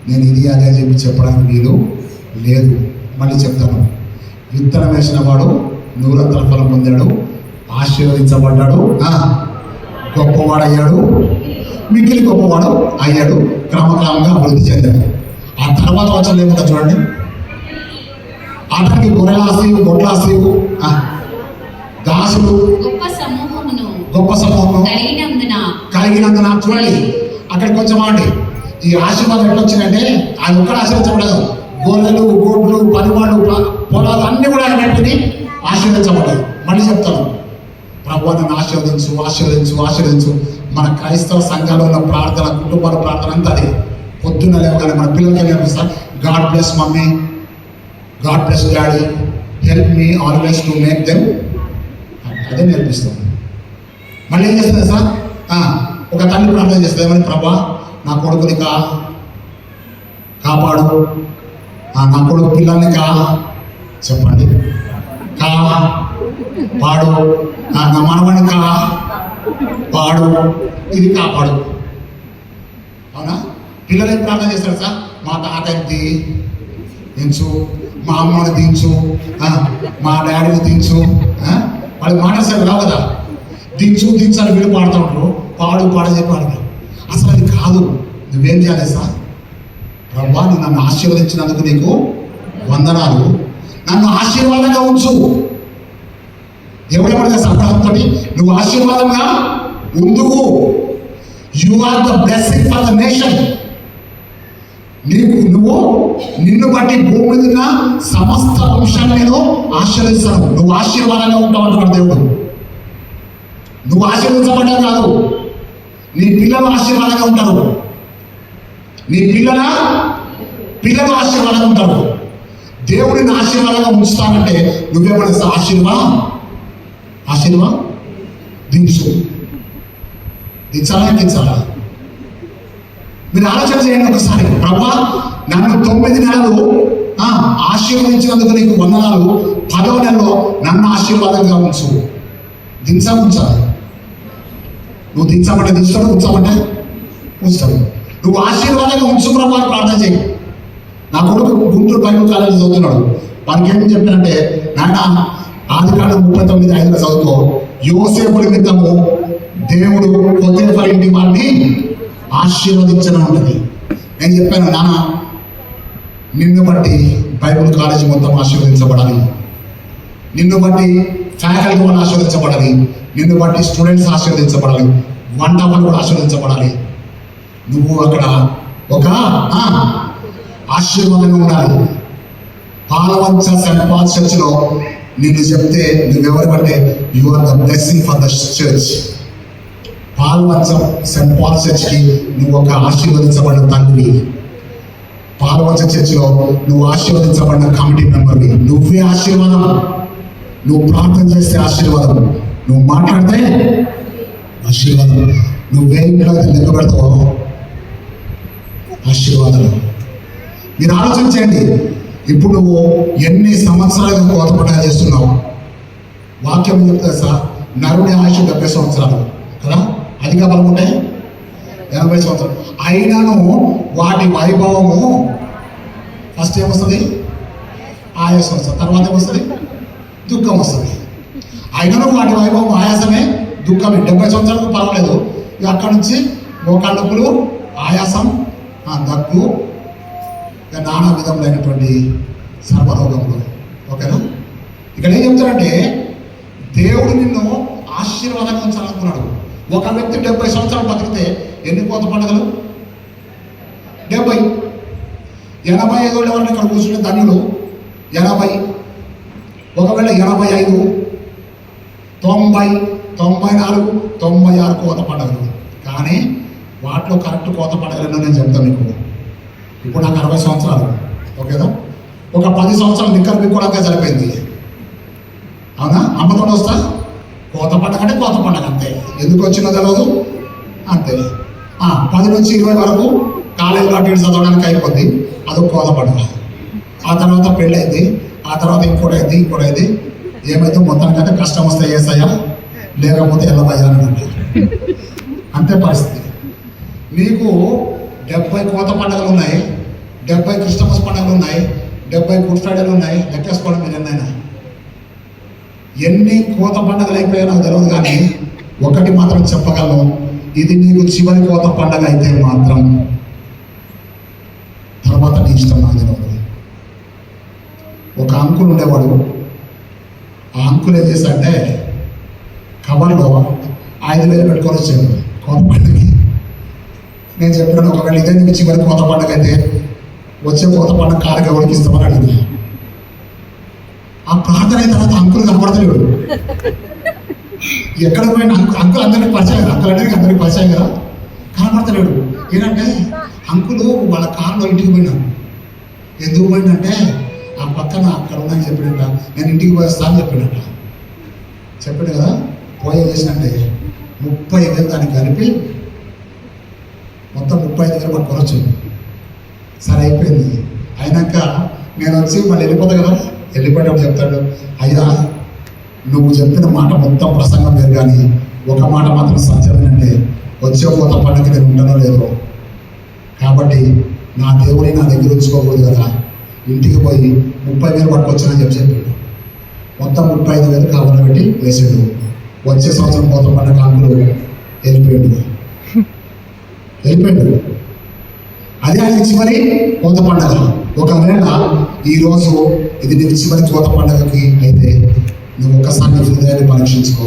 నేను ఇది అదే చెప్పి చెప్పడానికి వీలు లేదు. మళ్ళీ చెప్తాను. విత్తనం వేసిన వాడు నూరంతల ఫలం పొందాడు, ఆశీర్వదించబడ్డాడు, గొప్పవాడయ్యాడు, మిగిలి గొప్పవాడు అయ్యాడు, క్రమక్రమంగా అభివృద్ధి చెందాడు. ఆ తర్వాత వచ్చాను ఏముంటా చూడండి. అతనికి గొర్రెలాసేవు, గొడ్లాసేవు, దాసులు, గొప్ప సమూహమును కలిగినందున చూడండి. అక్కడ కొంచెం అండి ఈ ఆశీర్వాదం ఎట్లా వచ్చిందంటే ఆయన ఒక్కడ ఆశీర్వించబడదు. గొర్రెలు, గోడ్లు, పనివాళ్ళు, పొలాలు అన్నీ కూడా ఆయన పెట్టుకుని ఆశీర్వించబడ్డాయి. మళ్ళీ చెప్తాను, ప్రభువు నన్ను ఆశీర్వదించు, ఆశీర్వదించు, ఆశీర్వదించు. మన క్రైస్తవ సంఘాల్లో ఉన్న ప్రార్థన, కుటుంబాల ప్రార్థన అంతా అదే. పొద్దున్న లేవగానే మన పిల్లలకి నేర్పిస్తాను, God bless mummy, God bless daddy, help me always to make them. అదే నేర్పిస్తాం. మళ్ళీ ఏం చేస్తుంది సార్? ఒక తల్లి ప్రార్థన చేస్తుంది, ఏమని? ప్రభా నా కొడుకుని కాపాడు, నా కొడుకు పిల్లల్ని చెప్పండి, పాడు, నా మనవని పాడు, ఇది కాపాడు. అవునా? పిల్లలు ఏం ప్రార్థన చేస్తారు సార్? మా తాతని దించు, మా అమ్మని దించు, మా డాడీని దించు. వాళ్ళకి మాట సార్ రావు కదా, దించు దించాలి. వీళ్ళు పాడుతూ ఉంటారు, పాడు చెప్పి పాడతారు. అసలు అది కాదు. నువ్వేం చేయాలి సార్? ప్రభా నువ్వు నన్ను ఆశీర్వదించినందుకు నీకు వందనాలు, నన్ను ఆశీర్వాదంగా ఉంచు. ఎవరెవరిగా సంప్రదంతో నువ్వు ఆశీర్వాదంగా ఉందుకు. You are the blessing for the nation. నిన్ను బట్టి భూమి మీద ఉన్న సమస్త వంశాన్ని నేను ఆశీర్వదిస్తాను. నువ్వు ఆశీర్వాదంగా ఉంటావు అంటున్నాడు దేవుడు. నువ్వు ఆశీర్వదించబడ్డా కాదు, నీ పిల్లలు ఆశీర్వాదంగా ఉంటారు. నీ పిల్లలు ఆశీర్వాదంగా ఉంటారు. దేవుడిని ఆశీర్వాదంగా ఉంచుతానంటే నువ్వేమన్నా ఆశీర్వా దించాలా? మీరు ఆలోచన చేయండి ఒకసారి. ప్రభా నన్ను 9 నెలలు ఆశీర్వదించినందుకు నీకు వందనాలు, 10వ నెలలో నన్ను ఆశీర్వాదంగా ఉంచు. ఉంచాలి. నువ్వు దించమంటే దించుతాడు, ఉంచమంటే ఉంచుతాడు. నువ్వు ఆశీర్వాదంగా ఉంచు ప్రభా ప్రార్థన చేయి. నా కొడుకు గుంటూరు బైబిల్ కాలేజీ చదువుతున్నాడు. వానికి ఏం చెప్పానంటే, నాన్న ఆదికాండం 39:5 చదువుకో, యోసేపు నిమిత్తము దేవుడు పొతీఫర్ ఇంటి వారిని ఆశీర్వదించడం ఉంటుంది. నేను చెప్పాను, నాన్న నిన్ను బట్టి బైబిల్ కాలేజీ మొత్తం ఆశీర్వదించబడాలి, నిన్ను బట్టి ఫ్యాకల్టీ వాళ్ళు ఆశీర్వదించబడాలి, నిన్ను బట్టి స్టూడెంట్స్ ఆశీర్వదించబడాలి, వంట వాళ్ళు కూడా ఆశీర్వదించబడాలి. నువ్వు అక్కడ ఒక ఆశీర్వాదంగా ఉండాలి. పాలవంచ సెంట్ పాల్ చర్చ్లో నిన్ను చెప్తే నువ్వెవరికంటే you are the blessing for the church. Palvancha saint Paul చర్చ్కి నువ్వు ఒక ఆశీర్వదించబడిన తండ్రి. పాలవంచ చర్చ్లో నువ్వు ఆశీర్వదించబడిన కమిటీ మెంబర్వి. నువ్వే ఆశీర్వాదం. నువ్వు ప్రార్థన చేస్తే ఆశీర్వాదం, నువ్వు మాట్లాడితే ఆశీర్వాదం, నువ్వే ఇంట్లో లెక్క పెడతావు ఆశీర్వాదాలు. మీరు ఆలోచించండి. ఇప్పుడు నువ్వు ఎన్ని సంవత్సరాలుగా కోత పండుగ చేస్తున్నావు? వాక్యం చెప్తే సార్, నరుని ఆయుష్ 70 సంవత్సరాలు కదా, అధిక బలం ఉంటాయి 80 సంవత్సరాలు. అయినాను వాటి వైభవము ఫస్ట్ ఏమొస్తుంది? ఆయాసం వస్తుంది. తర్వాత ఏమొస్తుంది? దుఃఖం వస్తుంది. అయినను వాటి వైభవం ఆయాసమే, దుఃఖమే. 70 సంవత్సరాలకు పర్వాలేదు, ఇక అక్కడి నుంచి మోకాళ్ళ నొప్పులు, ఆయాసం, దగ్గు, ఇక నానా విధములైనటువంటి సర్వరోగములు. ఓకేనా? ఇక్కడ ఏం చెప్తారంటే దేవుడు నిన్ను ఆశీర్వాదంగా ఉంచాలనుకున్నాడు. ఒక వ్యక్తి 70 సంవత్సరాలు బతికితే ఎన్ని కోత పండుగలు? 70. 85 ఎవరిని ఇక్కడ కూర్చుంటే ధన్యులు. 80. ఒకవేళ 85, 90, 94, 96 కోత పండుగలు. కానీ వాటిలో కరెక్ట్ కోత పండుగలు నేను చెప్తాను మీకు. ఇప్పుడు నాకు 60 సంవత్సరాలు, ఓకేదా? ఒక 10 సంవత్సరాలు నిక్కర్ బిక్కోవడానికి సరిపోయింది. అవునా? అమ్మతో వస్తా కోత పండుగ అంటే కోత పండుగ అంతే. ఎందుకు వచ్చిందో తెలియదు అంతే. 10 నుంచి 20 వరకు కాలేజీలో అటు ఇటు చదవడానికి అయిపోద్ది, అదొక కోత పండుగ. ఆ తర్వాత పెళ్ళైంది, ఆ తర్వాత ఇంకోటైంది. ఏమైతే మొత్తానికంటే కష్టం వస్తే ఏసయ్యా, లేకపోతే ఎల్లబయ్యా అని అంటారు. అంతే పరిస్థితి. మీకు 70 కోత పండుగలు ఉన్నాయి, 70 క్రిస్టమస్ పండుగలు ఉన్నాయి, 70 గుడ్ ఫ్రైడేలు ఉన్నాయి. లెక్కేసుకోవడం మీరు ఎన్నైనా. ఎన్ని కోత పండుగలు అయిపోయా నాకు తెలియదు, కానీ ఒకటి మాత్రం చెప్పగలను, ఇది నీకు చివరి కోత పండుగ అయితే మాత్రం తర్వాత నీ ఇష్టం నాకు తెలియదు. ఒక అంకుల్ ఉండేవాడు. ఆ అంకుల్ ఏం చేశాడంటే కవర్లో 5,000 పెట్టుకొని వచ్చాడు కోత పండుగకి. నేను చెప్పాను, ఒకవేళ ఇదే నీకు చివరి కోత పండుగ అయితే వచ్చే కోత పండుగ కారుకి ఎవరికి ఇస్తామని అడిగింది. ఆ ప్రార్థన అయిన తర్వాత అంకుల్ కనబడతలేడు. ఎక్కడ పోయిన అంకుల్ అందరికీ పరిచయం కదా, అంకుల్ అనేది అందరికీ పరిచయం కదా, కనబడతలేడు. ఏంటంటే అంకులు వాళ్ళ కారులో ఇంటికి పోయినాడు. ఎందుకు పోయిందంటే ఆ పక్కన అక్కడ ఉన్నాయని చెప్పినట్ట, నేను ఇంటికి పోయేస్తా అని చెప్పినట్ట. చెప్పాడు కదా, పోయే చేసినట్టే 30,000 దానికి కలిపి మొత్తం 35,000 పట్టుకొని వచ్చింది. సరే అయిపోయింది. అయినాక నేను వచ్చి మళ్ళీ వెళ్ళిపోతా కదా, వెళ్ళిపోయేటప్పుడు చెప్తాడు, అయ్యా నువ్వు చెప్పిన మాట మొత్తం ప్రసంగం వేరు, కానీ ఒక మాట మాత్రం సత్యమేనంటే వచ్చే కోత పండుగ నేను ఉండనో లేదో, కాబట్టి నా దేవుని నా దగ్గర ఉంచుకోకూడదు కదా, ఇంటికి పోయి 30,000 పట్టుకొచ్చానని చెప్పాడు. మొత్తం 35,000 కావాలి పెట్టి వేసాడు. వచ్చే సంవత్సరం కోత పండుగ అంకులు వెళ్ళిపోయాడు. అదే ఆయన చివరి కోత పండుగ. ఒకవేళ ఈరోజు ఇది నీ చివరి కోత పండుగకి అయితే నువ్వు ఒక్కసారి నీ హృదయాన్ని పరీక్షించుకో.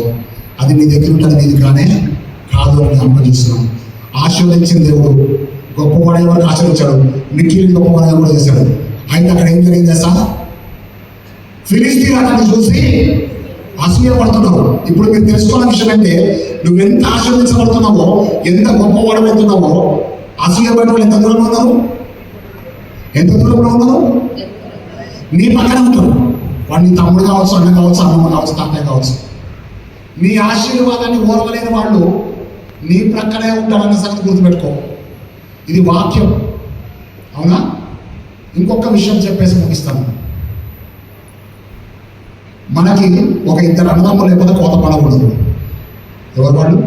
అది నీ దగ్గర ఉంటుంది, నీది కానీ కాదు అని అప్పగిస్తున్నాం. ఆశీర్వదించిన దేవుడు గొప్పవాడే వరకు ఆశీర్వించాడు, మిక్కిలి గొప్పవాడే కూడా చేశాడు. అయితే అక్కడ ఏం జరిగింది సార్? ఫిలిస్తీన్ అతన్ని చూసి అసూయపడుతున్నావు. ఇప్పుడు మీరు తెలుసుకోవాల విషయం అంటే, నువ్వు ఎంత ఆశీర్వదించబడుతున్నావో, ఎంత గొప్పవాడమవుతున్నావో, అసూయపడే వాళ్ళు ఎంత దూరంలో ఉన్నారు? నీ పక్కన ఉంటారు. వాడు నీ తమ్ముడు కావచ్చు, అన్న కావచ్చు, అమ్మమ్మ కావచ్చు, తాతయ్య కావచ్చు. నీ ఆశీర్వాదాన్ని ఓర్వలేని వాళ్ళు నీ ప్రక్కనే ఉంటారన్న సంగతి గుర్తుపెట్టుకో. ఇది వాక్యం, అవునా? ఇంకొక విషయం చెప్పేసి ముగిస్తాను. మనకి ఒక 2 అన్నదమ్ములు లేకపోతే కోత పడకూడదు. ఎవరు వాళ్ళు?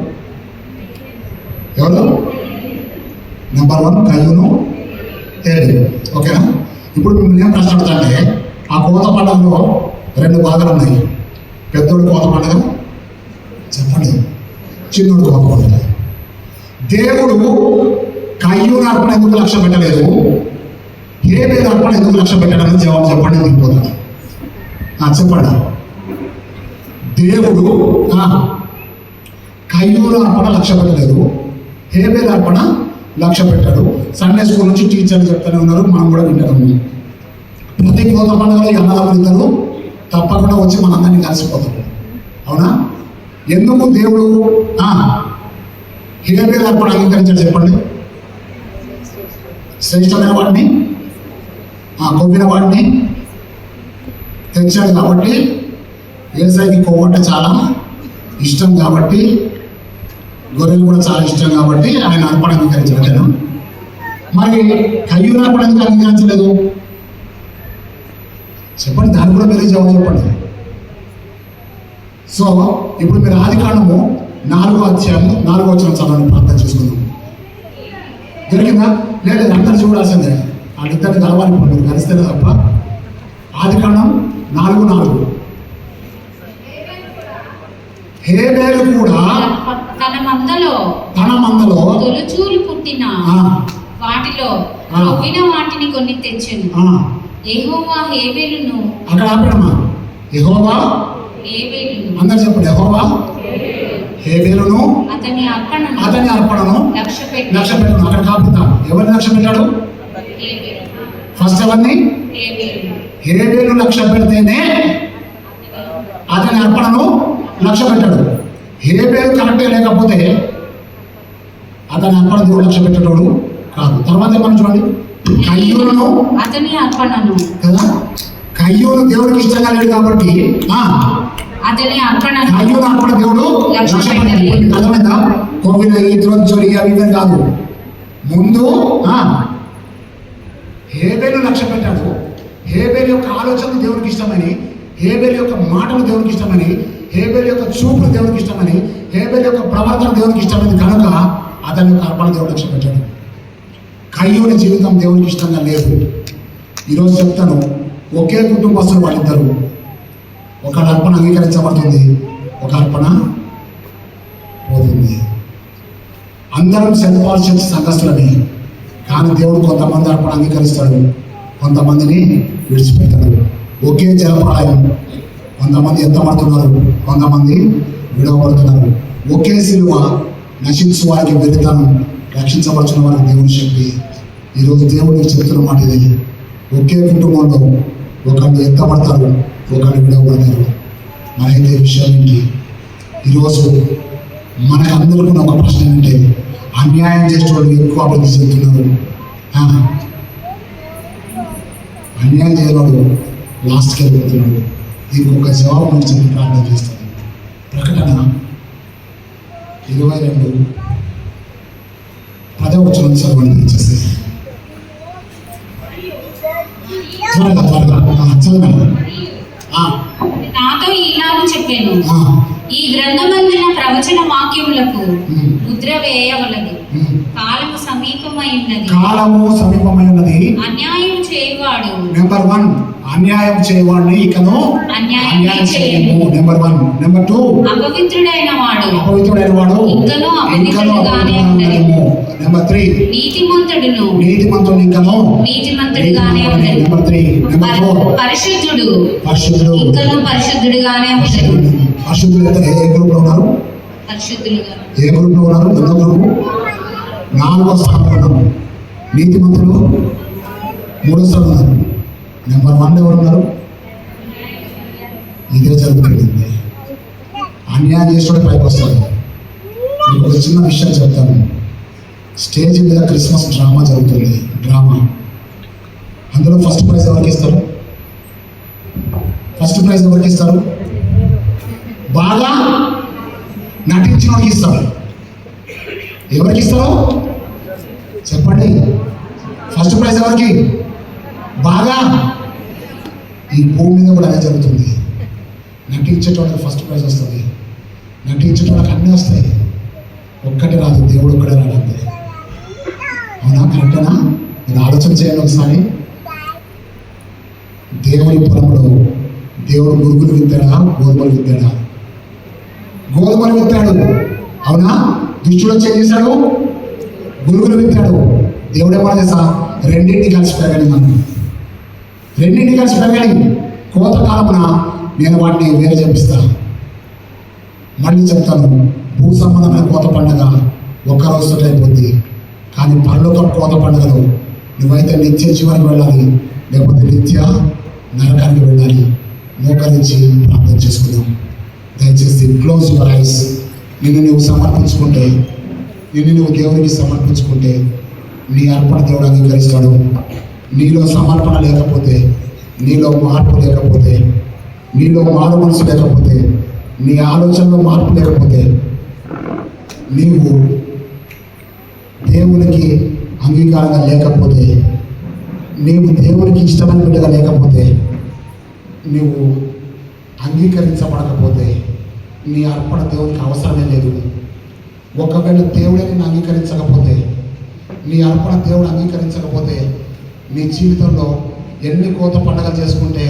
ఎవరు? నెంబర్ 1 కయ్యూను, హేబెలు. ఓకేనా? ఇప్పుడు మిమ్మల్ని ఏం కష్టపడతాంటే, ఆ కోత పండుగలో 2 భాగాలు ఉన్నాయి. పెద్దోడు కోత పండుగ చెప్పండి, చిన్నోడు కోత పండుగ. దేవుడు కయ్యూను అర్పణ ఎందుకు లక్ష్య పెట్టలేదు, హేబెలు అర్పణ ఎందుకు లక్ష్య పెట్టాడని జవాబు చెప్పండి. దిగిపోతాడు. చెప్పండి. దేవుడు కయ్యూను అర్పణ లక్ష్య పెట్టలేదు, హేబెలు అర్పణ లక్ష్య పెట్టాడు. సండే స్కూల్ నుంచి టీచర్లు చెప్తూనే ఉన్నారు, మనం కూడా వింటూనే ఉన్నాం. ప్రతి కోత పండుగలో అన్నదమ్ములు తప్పకుండా వచ్చి మనందరినీ కలిసిపోతారు, అవునా? ఎందుకు దేవుడు హేబెలు అర్పణ అంగీకరించాడు చెప్పండి? శ్రేష్టమైన వాటిని, కొవ్విన వాటిని తెచ్చాడు కాబట్టి, యేసయ్యకి కొవ్వు అంటే చాలా ఇష్టం కాబట్టి, గొర్రెలు కూడా చాలా ఇష్టం కాబట్టి ఆయన అర్పణ అంగీకరించలేదు. మరి కయ్యూను అర్పణ ఎందుకు అంగీకరించలేదు చెప్పండి? దాన్ని కూడా మీరు జవాబు చెప్పండి. సో ఇప్పుడు మీరు ఆదికాండము 4వ అధ్యాయం 4వ వచనం చదవండి, ప్రార్థన చేసుకుందాం. దొరికిందా? లేదు, అందరు చూడాల్సిందే. వాళ్ళిద్దరిని కలవాలి, ఇప్పుడు మీరు కలిస్తేనే తప్ప. ఆదికాండం 4:4. హేబెలు కూడా తన మందలో తొలిచూలు పుట్టిన వాటిలో కొవ్విన వాటిని కొన్ని తెచ్చెను. యెహోవా హేబెలును, అక్కడ ఆపడమ్మా, యెహోవా హేబెలును, అందరు చెప్పండి, యెహోవా హేబేలును అతని అర్పణను లక్ష్య పెట్టను. అక్కడ కాపుతాం. ఎవరిని లక్ష్య పెట్టాడు? ఫస్ట్ ఎవరిని? హేబేలు లక్ష్య పెడితేనే అతని అర్పణను లక్ష్య పెట్టాడు. హేబేలు కరెక్టే లేకపోతే అతని అర్పణ దేవుడు లక్ష్య పెట్టేటోడు కాదు. తర్వాత ఏమన్నా చూడండి, కయ్యూను అతని అర్పణను కదా, కయ్యూను దేవుడికి ఇష్టంగా లేడు కాబట్టి అతని అర్పణ కయ్యూను అర్పణ దేవుడు లక్ష్య పెట్టాడు. అర్థమైందా? కోవిడ్ ఈద్రోజు చోరీ అవి ఇవి కాదు. ముందు హేబేలు లక్ష్య పెట్టాడు. హేబేలు యొక్క ఆలోచన దేవునికి ఇష్టమని, హేబేలు యొక్క మాటలు దేవునికి ఇష్టమని, హేబేలు యొక్క చూపులు దేవునికి ఇష్టమని, హేబేలు యొక్క ప్రవర్తన దేవునికి ఇష్టమని కనుక అతని యొక్క అర్పణ దేవుడు లక్ష్య పెట్టాడు. కయ్యూని జీవితం దేవునికి ఇష్టంగా లేదు. ఈరోజు చెప్తాను, ఒకే కుటుంబస్తులు వాళ్ళిద్దరు, ఒక అర్పణ అంగీకరించబడుతుంది, ఒక అర్పణ పోతుంది. అందరం సెంట్ పాల్ చర్చ్ సంఘస్థులని, కానీ దేవుడు కొంతమంది అర్పణ అంగీకరిస్తాడు, కొంతమందిని విడిచిపెడతాడు. ఒకే జలప్రళయం, కొంతమంది ఎత్తబడుతున్నారు, కొంతమంది విడవబడుతున్నారు. ఒకే సిలువ, నశించు వారికి వెళ్తాను, రక్షించబడుతున్న వారికి దేవుని శక్తి. ఈరోజు దేవుడు చెప్తున్న మాట ఇది. ఒకే కుటుంబంలో ఒకళ్ళు ఎత్తబడతారు, ఒకళ్ళు విడవబడతారు. మనైతే విషయం ఏంటి? ఈరోజు మనకు అందరికీ ఒక ప్రశ్న ఏంటంటే, అన్యాయం చేసే వాళ్ళు ఎక్కువ అభివృద్ధి చెందుతున్నారు, అన్యాయం చేయవాడు లాస్ట్కి వెళ్ళిపోతున్నాడు. దీనికి ఒక జవాబు మనం చెప్పి ప్రార్థన చేస్తాను. ప్రకటన 22:10 చదవండి. ఇచ్చేస్తే త్వరగా చదవండి. నాతో ఇలాగ చెప్పాను, ఈ గ్రంథమందున ప్రవచన వాక్యములకు ముద్ర వేయవలదు, కాలము సమీపమై ఉన్నది. అన్యాయం చేయవాడు నెంబర్ 1, అన్యాయం చేయవాడిని ఇకను అన్యాయం చేయము. నెంబర్ 1. నెంబర్ 2, అపవిత్రుడైన వాడు ఇంకను అపవిత్రుడుగానే ఉండెను. నెంబర్ 3, నీతిమంతుడు ఇంకను నీతిమంతుడుగానే ఉండెను. నెంబర్ 3. నెంబర్ 4, పరిశుద్ధుడు ఇంకను పరిశుద్ధుడుగానే ఉండెను. పరిశుద్ధులు ఏ గ్రూప్ లో ఉన్నారు? పరిశుద్ధులుగా ఏ గ్రూప్ లో ఉన్నారు? రెండో గ్రూప్. 4వ స్థానంలో ఉన్నారు. నీతిమంతులు 3వ స్థానంలో ఉన్నారు. నెంబర్ 1 ఎవరు ఉన్నారు? ఇదే జరుగుతుంది. అన్యాయం చేసిన పైకి వస్తారు. మీకు ఒక చిన్న విషయం చెప్తాను. స్టేజ్ మీద క్రిస్మస్ డ్రామా జరుగుతుంది. అందులో ఫస్ట్ ప్రైజ్ ఎవరికి ఇస్తారు? బాగా నటించిన వాడికి ఇస్తారు. ఎవరికి ఇస్తారు చెప్పండి? ఫస్ట్ ప్రైజ్ ఎవరికి? బాగా. ఈ భూమి మీద కూడా అదే జరుగుతుంది. నటించేటోళ్ళకి ఫస్ట్ ప్రైజ్ వస్తుంది, నటించేటోళ్ళకి అన్నీ వస్తాయి, ఒక్కటి రాదు, దేవుడు ఒక్కడే రాడు అంతే. అవునా? కరెక్టేనా? మీరు ఆలోచన చేయండి ఒకసారి. దేవుని పొలంలో దేవుడు గురుగులు విత్తాడా, గోధుమలు విత్తాడా? గోధుమలు విత్తాడు. అవునా? దుష్టుడు వచ్చి ఏం చేశాడు? గురుగులు విత్తాడు. దేవుడు ఏమన్నా చేసా? రెండింటిని కలిసి పెరగని, కోత కాలమున నేను వాటిని వేరే చేపిస్తా. మళ్ళీ చెప్తాను, భూ సంబంధమైన కోత పండుగ ఒక్క రోజుతో అయిపోద్ది, కానీ పరలోక కోత పండుగలో నువ్వైతే నిత్య జీవానికి వెళ్ళాలి, లేకపోతే నిత్య నరకానికి వెళ్ళాలి. మోకరించి ప్రార్థన చేసుకుందాం. దయచేసి క్లోజ్ యువర్ ఐస్. నిన్ను నువ్వు దేవునికి సమర్పించుకుంటే నీ అర్పణ దేవుడు అంగీకరిస్తాడు. నీలో సమర్పణ లేకపోతే, నీలో మార్పు లేకపోతే, నీలో మారు మనసు లేకపోతే, నీ ఆలోచనలో మార్పు లేకపోతే, నీవు దేవునికి అంగీకారంగా లేకపోతే, నీవు దేవునికి ఇష్టమైన బిడ్డగా లేకపోతే, నీవు అంగీకరించబడకపోతే, నీ అర్పణ దేవునికి అవసరమే లేదు. ఒకవేళ దేవుడే నిన్ను అంగీకరించకపోతే, నీ అర్పణ దేవుడు అంగీకరించకపోతే, నీ జీవితంలో ఎన్ని కోత పండుగలు చేసుకుంటే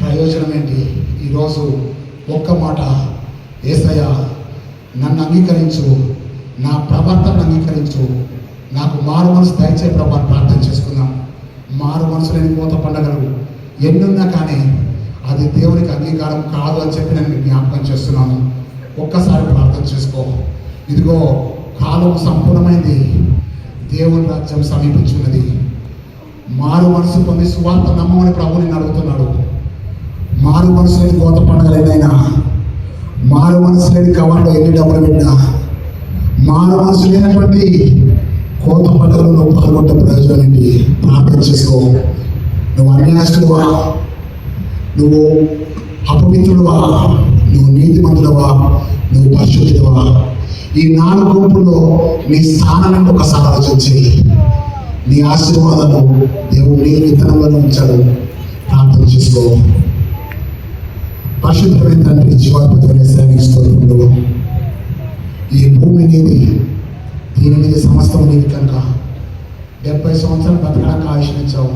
ప్రయోజనం ఏంటి? ఈరోజు ఒక్క మాట, యేసయ్య నన్ను అంగీకరించు, నా ప్రవర్తన అంగీకరించు, నాకు మారు మనసు దయచే ప్రభావం ప్రార్థన చేసుకుందాం. మారు మనసు లేని కోత పండుగలు ఎన్నున్నా కానీ అది దేవునికి అంగీకారం కాదు అని చెప్పి నేను జ్ఞాపకం చేస్తున్నాను. ఒక్కసారి ప్రార్థన చేసుకో. ఇదిగో కాలం సంపూర్ణమైంది, దేవుని రాజ్యం సమీపించున్నది. మారు మనసు పొంది సువార్త నమ్మమని ప్రభు నిన్ను అడుగుతున్నాడు. మారు మనసు లేని కోత పండుగలైనా, మారు మనసు లేని కవర్లో ఎన్ని డబ్బులు పెట్టినా, మారు మనసు లేనటువంటి కోత పండుగలలో పాల్గొంటే ప్రయోజనం ఏంటి? ప్రార్థన చేసుకో. నువ్వు అన్యాయస్తుడువా, నువ్వు అపవిత్రుడువా, నువ్వు నీతిమంతుడవా, నువ్వు పరిశుద్ధుడువా? ఈ 4 గుంపుల్లో నీ స్థానాన్ని ఒకసారి ఆలోచించి నీ ఆశీర్వాదాలు దేవుడు నీ విత్తనంలో ఉంచాడు. ప్రార్థన చేసుకో. పరిశుద్ధమైన తండ్రి, జీవాధిపతి శ్రేణికి స్తోత్రములు. ఈ భూమి నీది, దీని మీద సమస్తం నీది కనుక 70 సంవత్సరాలు బ్రతకడానికి ఆయుష్నిచ్చావు.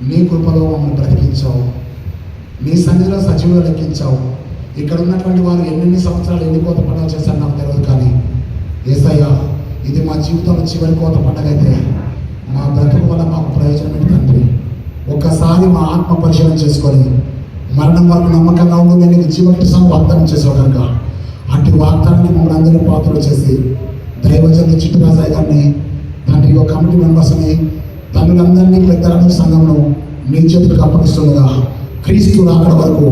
నీ కృపలో మమ్మల్ని బ్రతికించావు. నీ సన్నిధిలో సజీవులు లెక్కించావు. ఇక్కడ ఉన్నటువంటి వారు ఎన్ని సంవత్సరాలు ఎన్ని కోత పండుగ చేశారు నాకు తెలియదు, కానీ యేసయ్యా, ఇది మా జీవితంలో చివరి కోత పండుగ అయితే మా బ్రతుకు వల్ల మాకు ప్రయోజనం ఏంటి తండ్రి? ఒక్కసారి మా ఆత్మ పరిశీలన చేసుకొని మరణం వరకు నమ్మకంగా ఉండి నేను జీవకృష్ణ వాగ్దానం చేసావు కనుక అటు వాగ్దానాన్ని మమ్మల్ని అందరినీ పాత్రలు చేసి దైవజనులు చిట్టురాజయ్య గారిని, తండ్రి యొక్క కమిటీ మెంబర్స్ని, తల్లులందరినీ, పెద్దలను, సంఘంలో నీ చేతులకు అప్పగిస్తుండగా క్రీస్తు రాకడ వరకు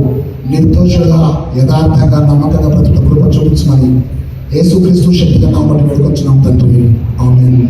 నిర్దోషులుగా, యథార్థంగా, నమ్మకంగా బ్రతుకు కృప చూపించమని యేసుక్రీస్తు శక్తిగా నామమున వేడుకొంచున్నాం తండ్రి. ఆమేన్.